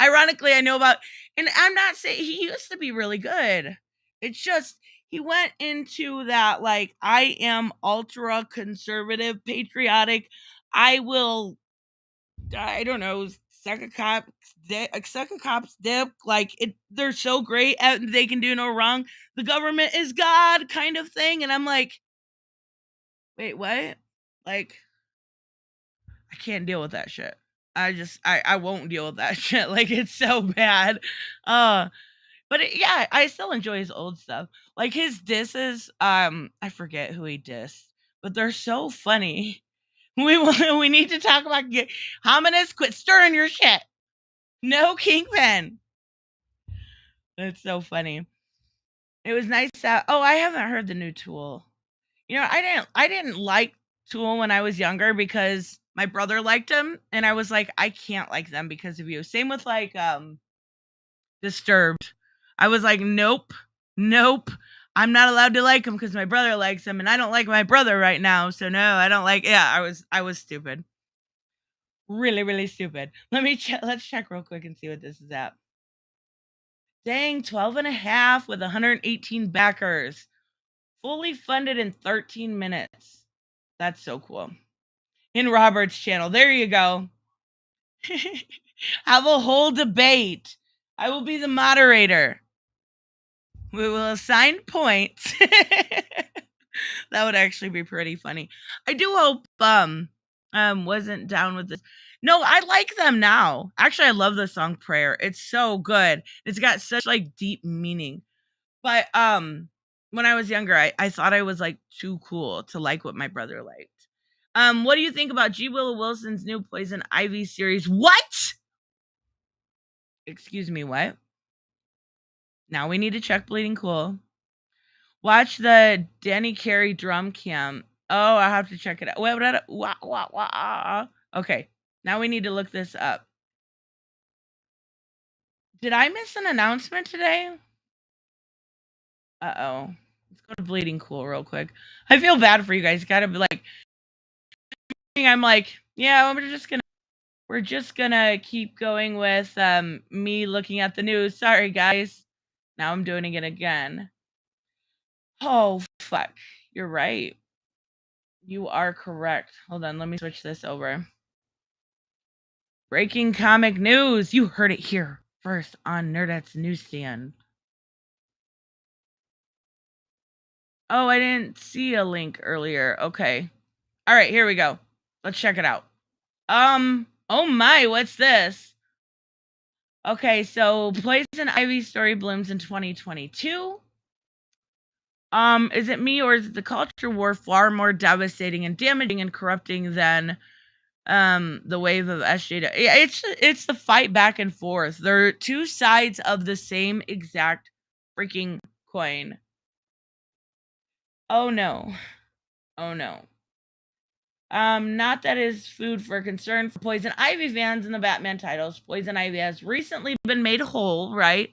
Ironically, I know about, and I'm not saying he used to be really good. It's just he went into that like I am ultra conservative, patriotic. I will, I don't know, suck a cop's dick. Like they're so great and they can do no wrong. The government is God, kind of thing. And I'm like, wait, what? Like, I can't deal with that shit. I won't deal with that shit. Like, it's so bad. But yeah, I still enjoy his old stuff. Like his disses, I forget who he dissed, but they're so funny. We need to talk about Hominis, quit stirring your shit. No Kingpin. That's so funny. It was nice that, I haven't heard the new Tool. You know, I didn't like Tool when I was younger because my brother liked him, and I was like, I can't like them because of you. Same with like Disturbed. I was like, nope. I'm not allowed to like him because my brother likes him, and I don't like my brother right now. So no, I don't like. Yeah, I was stupid. Really, really stupid. Let's check real quick and see what this is at. Dang, 12.5 with 118 backers. Fully funded in 13 minutes. That's so cool. In Robert's channel. There you go. Have a whole debate. I will be the moderator. We will assign points. That would actually be pretty funny. I do hope wasn't down with this. No, I like them now. Actually, I love the song Prayer. It's so good. It's got such like deep meaning. But when I was younger, I thought I was like too cool to like what my brother liked. What do you think about G. Willow Wilson's new Poison Ivy series? What? Excuse me, what? Now we need to check Bleeding Cool. Watch the Danny Carey drum cam. Oh, I have to check it out. Okay, now we need to look this up. Did I miss an announcement today? Uh-oh. Let's go to Bleeding Cool real quick. I feel bad for you guys. Gotta be like, I'm like, yeah, we're just gonna keep going with me looking at the news. Sorry, guys. Now I'm doing it again. Oh, fuck. You're right. You are correct. Hold on, let me switch this over. Breaking comic news. You heard it here first on Nerdette's newsstand. Oh, I didn't see a link earlier. Okay. All right, here we go. Let's check it out. Oh my, what's this? Okay, so Poison Ivy story blooms in 2022. Is it me or is the culture war far more devastating and damaging and corrupting than the wave of SJ? Yeah, it's the fight back and forth. They're two sides of the same exact freaking coin. Oh no. Oh no. Not that is food for concern for Poison Ivy fans in the Batman titles. Poison Ivy has recently been made whole, right?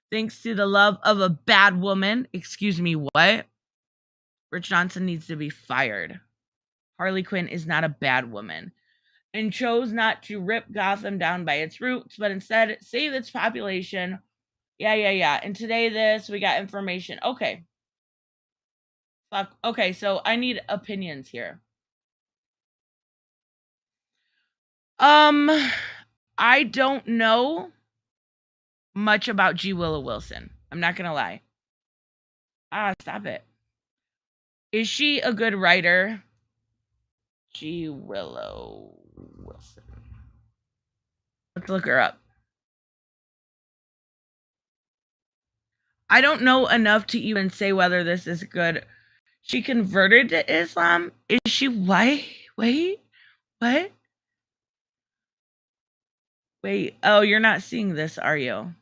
Thanks to the love of a bad woman. Excuse me, what? Rich Johnson needs to be fired. Harley Quinn is not a bad woman and chose not to rip Gotham down by its roots, but instead save its population. Yeah. And today we got information. Okay. Fuck. Okay, so I need opinions here. I don't know much about G. Willow Wilson. I'm not gonna lie. Stop it. Is she a good writer? G. Willow Wilson. Let's look her up. I don't know enough to even say whether this is good. She converted to Islam. Is she white? Wait, what? Wait, oh, you're not seeing this, are you?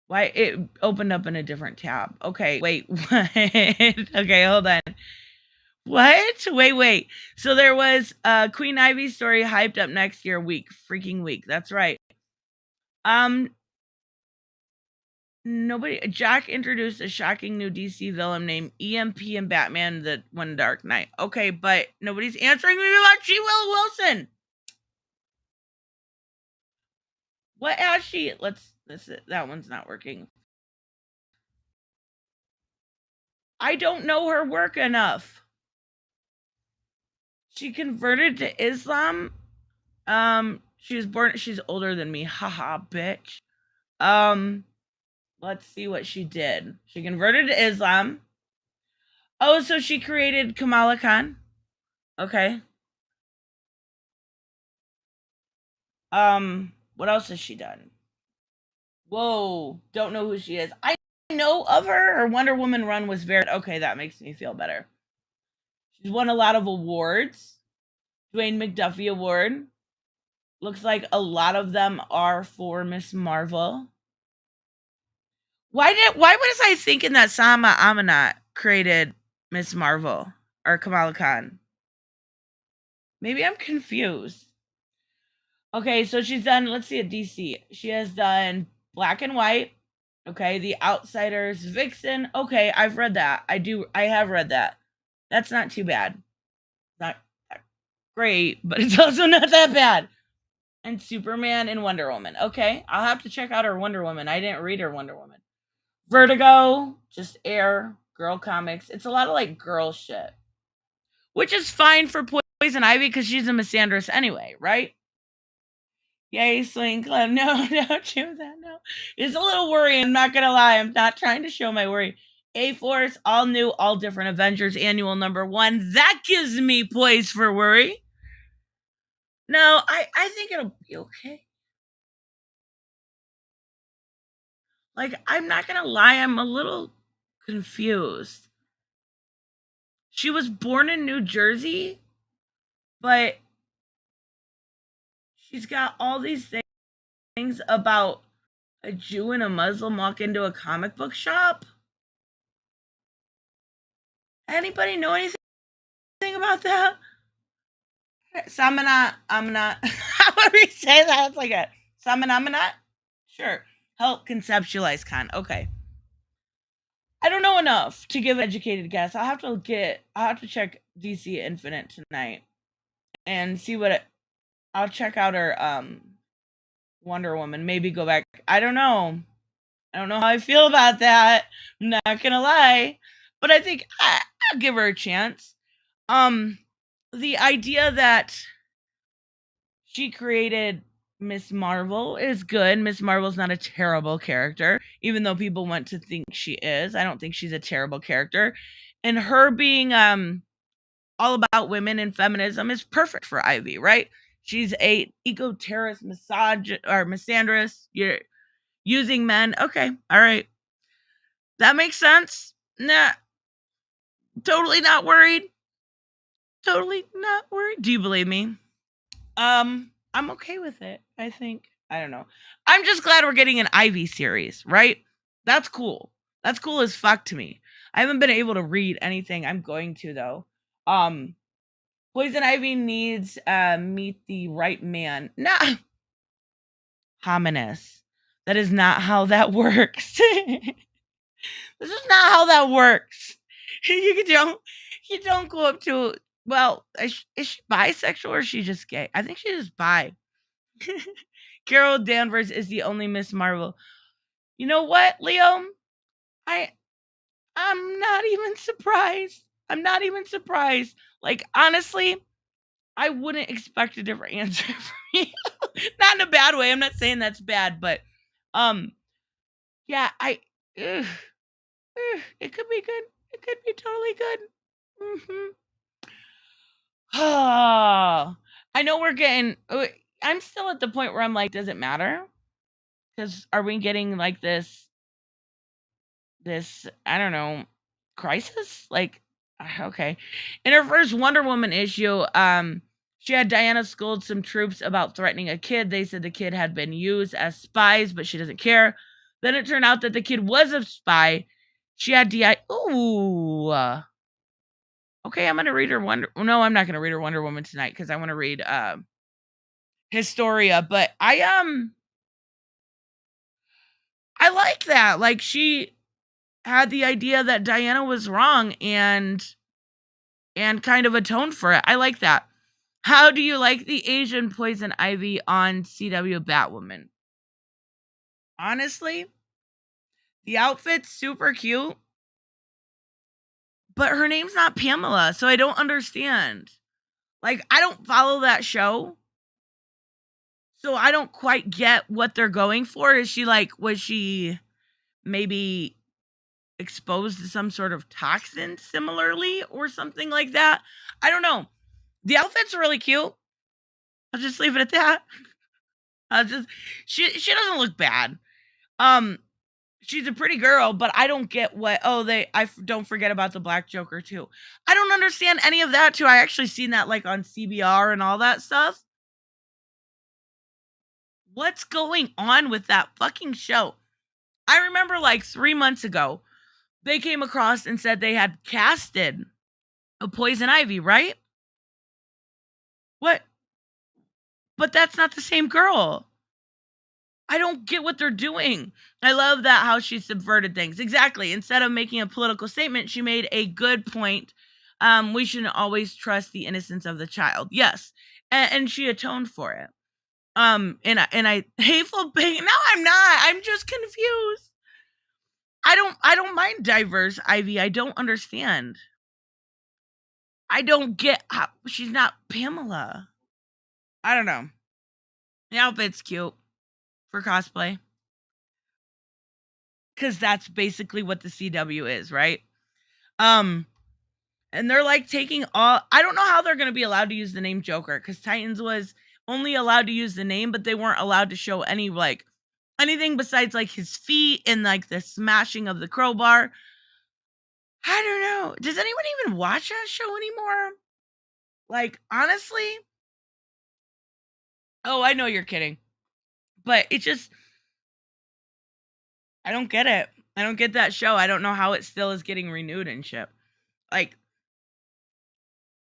Why? It opened up in a different tab. Okay, wait, what? Okay, hold on. What? Wait. So there was a Queen Ivy story hyped up next year freaking week. That's right. Jack introduced a shocking new DC villain named EMP in Batman the One Dark Knight. Okay, but nobody's answering me about G. Will Wilson. What has she? That one's not working. I don't know her work enough. She converted to Islam. She's older than me. Haha, bitch. Let's see what she did. She converted to Islam. Oh, so she created Kamala Khan. Okay. What else has she done? Whoa, don't know who she is. I know of her. Her Wonder Woman run was very okay. That makes me feel better. She's won a lot of awards. Dwayne McDuffie Award. Looks like a lot of them are for Miss Marvel. Why was I thinking that Sama Amanat created Miss Marvel or Kamala Khan? Maybe I'm confused. Okay, so she's done, let's see, at DC. She has done Black and White. Okay, The Outsiders, Vixen. Okay, I've read that. I have read that. That's not too bad. Not great, but it's also not that bad. And Superman and Wonder Woman. Okay, I'll have to check out her Wonder Woman. I didn't read her Wonder Woman. Vertigo, just Air, girl comics. It's a lot of like girl shit. Which is fine for Poison Ivy because she's a misandrist anyway, right? Yay, Swing Club. No, don't do that. No. It's a little worrying. I'm not going to lie. I'm not trying to show my worry. A-Force, all new, all different Avengers annual #1. That gives me poise for worry. No, I think it'll be okay. Like, I'm not going to lie. I'm a little confused. She was born in New Jersey, but she's got all these things about a Jew and a Muslim walk into a comic book shop. Anybody know anything about that? Samanat, Amanat. How would we say that? It's like a Samanamanat? Sure. Help conceptualize Khan. Okay. I don't know enough to give an educated guess. I'll have to check DC Infinite tonight and see I'll check out her Wonder Woman. Maybe go back. I don't know how I feel about that. I'm not gonna lie. But I think I'll give her a chance. The idea that she created Miss Marvel is good. Miss Marvel's not a terrible character, even though people want to think she is. I don't think she's a terrible character. And her being all about women and feminism is perfect for Ivy, right? She's a eco-terrorist, misandrist. You're using men. Okay, all right. That makes sense. Nah, totally not worried. Totally not worried. Do you believe me? I'm okay with it, I think. I don't know. I'm just glad we're getting an Ivy series, right? That's cool. That's cool as fuck to me. I haven't been able to read anything. I'm going to, though. Poison Ivy needs Meet the Right Man. Nah. Hominous. That is not how that works. This is not how that works. You don't go up to, well, is she bisexual or is she just gay? I think she's just bi. Carol Danvers is the only Miss Marvel. You know what, Leo? I'm not even surprised. I'm not even surprised. Like, honestly, I wouldn't expect a different answer from you. Not in a bad way. I'm not saying that's bad, but yeah, it could be good. It could be totally good. I know we're getting. I'm still at the point where I'm like, does it matter? Because are we getting like this? I don't know, crisis? Like, okay. In her first Wonder Woman issue, she had Diana scold some troops about threatening a kid. They said the kid had been used as spies, but she doesn't care. Then it turned out that the kid was a spy. She had Ooh. Okay, I'm gonna read her Wonder. No, I'm not gonna read her Wonder Woman tonight because I want to read Historia. But I like that. Like she had the idea that Diana was wrong and kind of atoned for it. I like that. How do you like the Asian Poison Ivy on CW Batwoman? Honestly, the outfit's super cute, but her name's not Pamela, so I don't understand. Like, I don't follow that show, so I don't quite get what they're going for. Is she like, was she maybe exposed to some sort of toxin similarly or something like that? I don't know. The outfit's really cute. I'll just leave it at that. She doesn't look bad. She's a pretty girl, but I don't get what. Don't forget about the Black Joker too. I don't understand any of that too. I actually seen that like on CBR and all that stuff. What's going on with that fucking show? I remember like 3 months ago, they came across and said they had casted a Poison Ivy, right? What? But that's not the same girl. I don't get what they're doing. I love that how she subverted things. Exactly. Instead of making a political statement, she made a good point. We shouldn't always trust the innocence of the child. Yes. And she atoned for it. And I hateful bang. No, I'm not. I'm just confused. I don't mind diverse Ivy. I don't understand. I don't get how she's not Pamela. I don't know. The outfit's cute for cosplay. Because that's basically what the CW is, right? And they're like taking all. I don't know how they're going to be allowed to use the name Joker, because Titans was only allowed to use the name, but they weren't allowed to show any like anything besides like his feet and like the smashing of the crowbar. I don't know. Does anyone even watch that show anymore? Like, honestly? Oh, I know you're kidding. But it just, I don't get it. I don't get that show. I don't know how it still is getting renewed and shit. Like,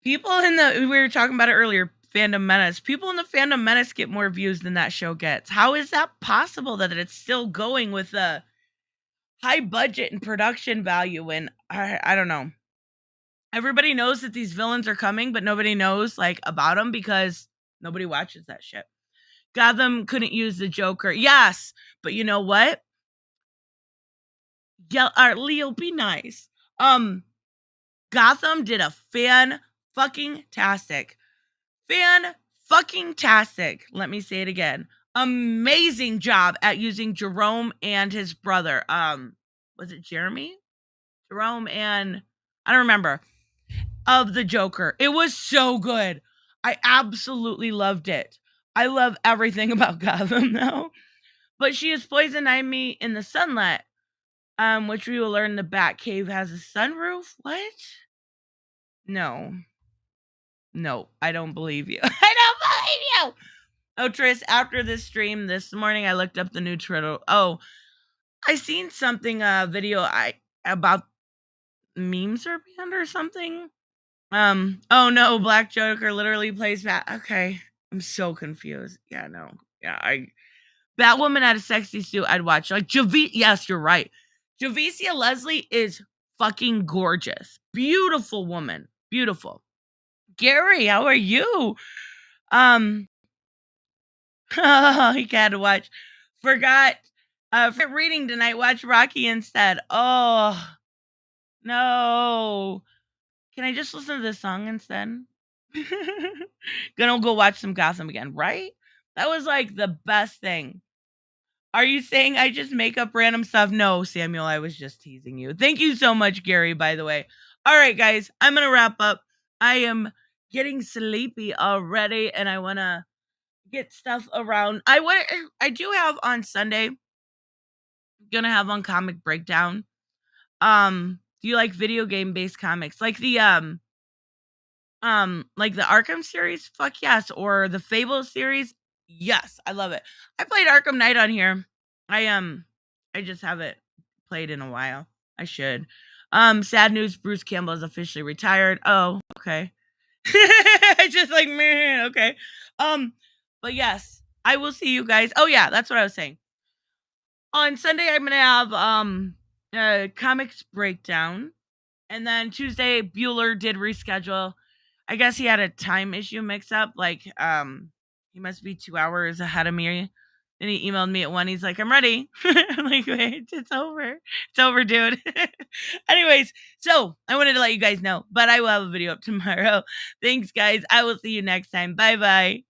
people in the, we were talking about it earlier, Fandom Menace. People in the Fandom Menace get more views than that show gets. How is that possible that it's still going with a high budget and production value? And I don't know. Everybody knows that these villains are coming, but nobody knows like about them because nobody watches that shit. Gotham couldn't use the Joker. Yes, but you know what? Yeah, Leo, be nice. Gotham did a fan-fucking-tastic. Fan-fucking-tastic. Let me say it again. Amazing job at using Jerome and his brother. Was it Jeremy? Jerome and I don't remember. Of the Joker. It was so good. I absolutely loved it. I love everything about Gotham now. But she is Poison Ivy in the Sunlight, which we will learn the Batcave has a sunroof. What? No, I don't believe you. I don't believe you. Oh, Tris, after this stream this morning, I looked up the new turtle. Oh, I seen something, video about memes or band or something. Oh no, Black Joker literally plays Bat. Okay, I'm so confused. Yeah, no, yeah, Batwoman had a sexy suit. I'd watch like Yes, you're right. Javicia Leslie is fucking gorgeous, beautiful woman, beautiful. Gary, how are you? He had to watch. Forgot reading tonight. Watch Rocky instead. Oh no. Can I just listen to this song instead? Gonna go watch some Gotham again, right? That was like the best thing. Are you saying I just make up random stuff? No, Samuel, I was just teasing you. Thank you so much, Gary, by the way. All right, guys, I'm gonna wrap up. I am getting sleepy already, and I wanna get stuff around. I do have on Sunday. Gonna have on Comic Breakdown. Do you like video game based comics? Like the Arkham series? Fuck yes. Or the Fable series? Yes, I love it. I played Arkham Knight on here. I just haven't played in a while. I should. Sad news, Bruce Campbell is officially retired. Oh, okay. Just like, man, okay. But yes, I will see you guys. Oh yeah, that's what I was saying. On Sunday, I'm gonna have a comics breakdown, and then Tuesday, Bueller did reschedule. I guess he had a time issue mix up. Like, he must be 2 hours ahead of me. And he emailed me at 1. He's like, I'm ready. I'm like, wait, it's over. It's over, dude. Anyways, so I wanted to let you guys know, but I will have a video up tomorrow. Thanks, guys. I will see you next time. Bye-bye.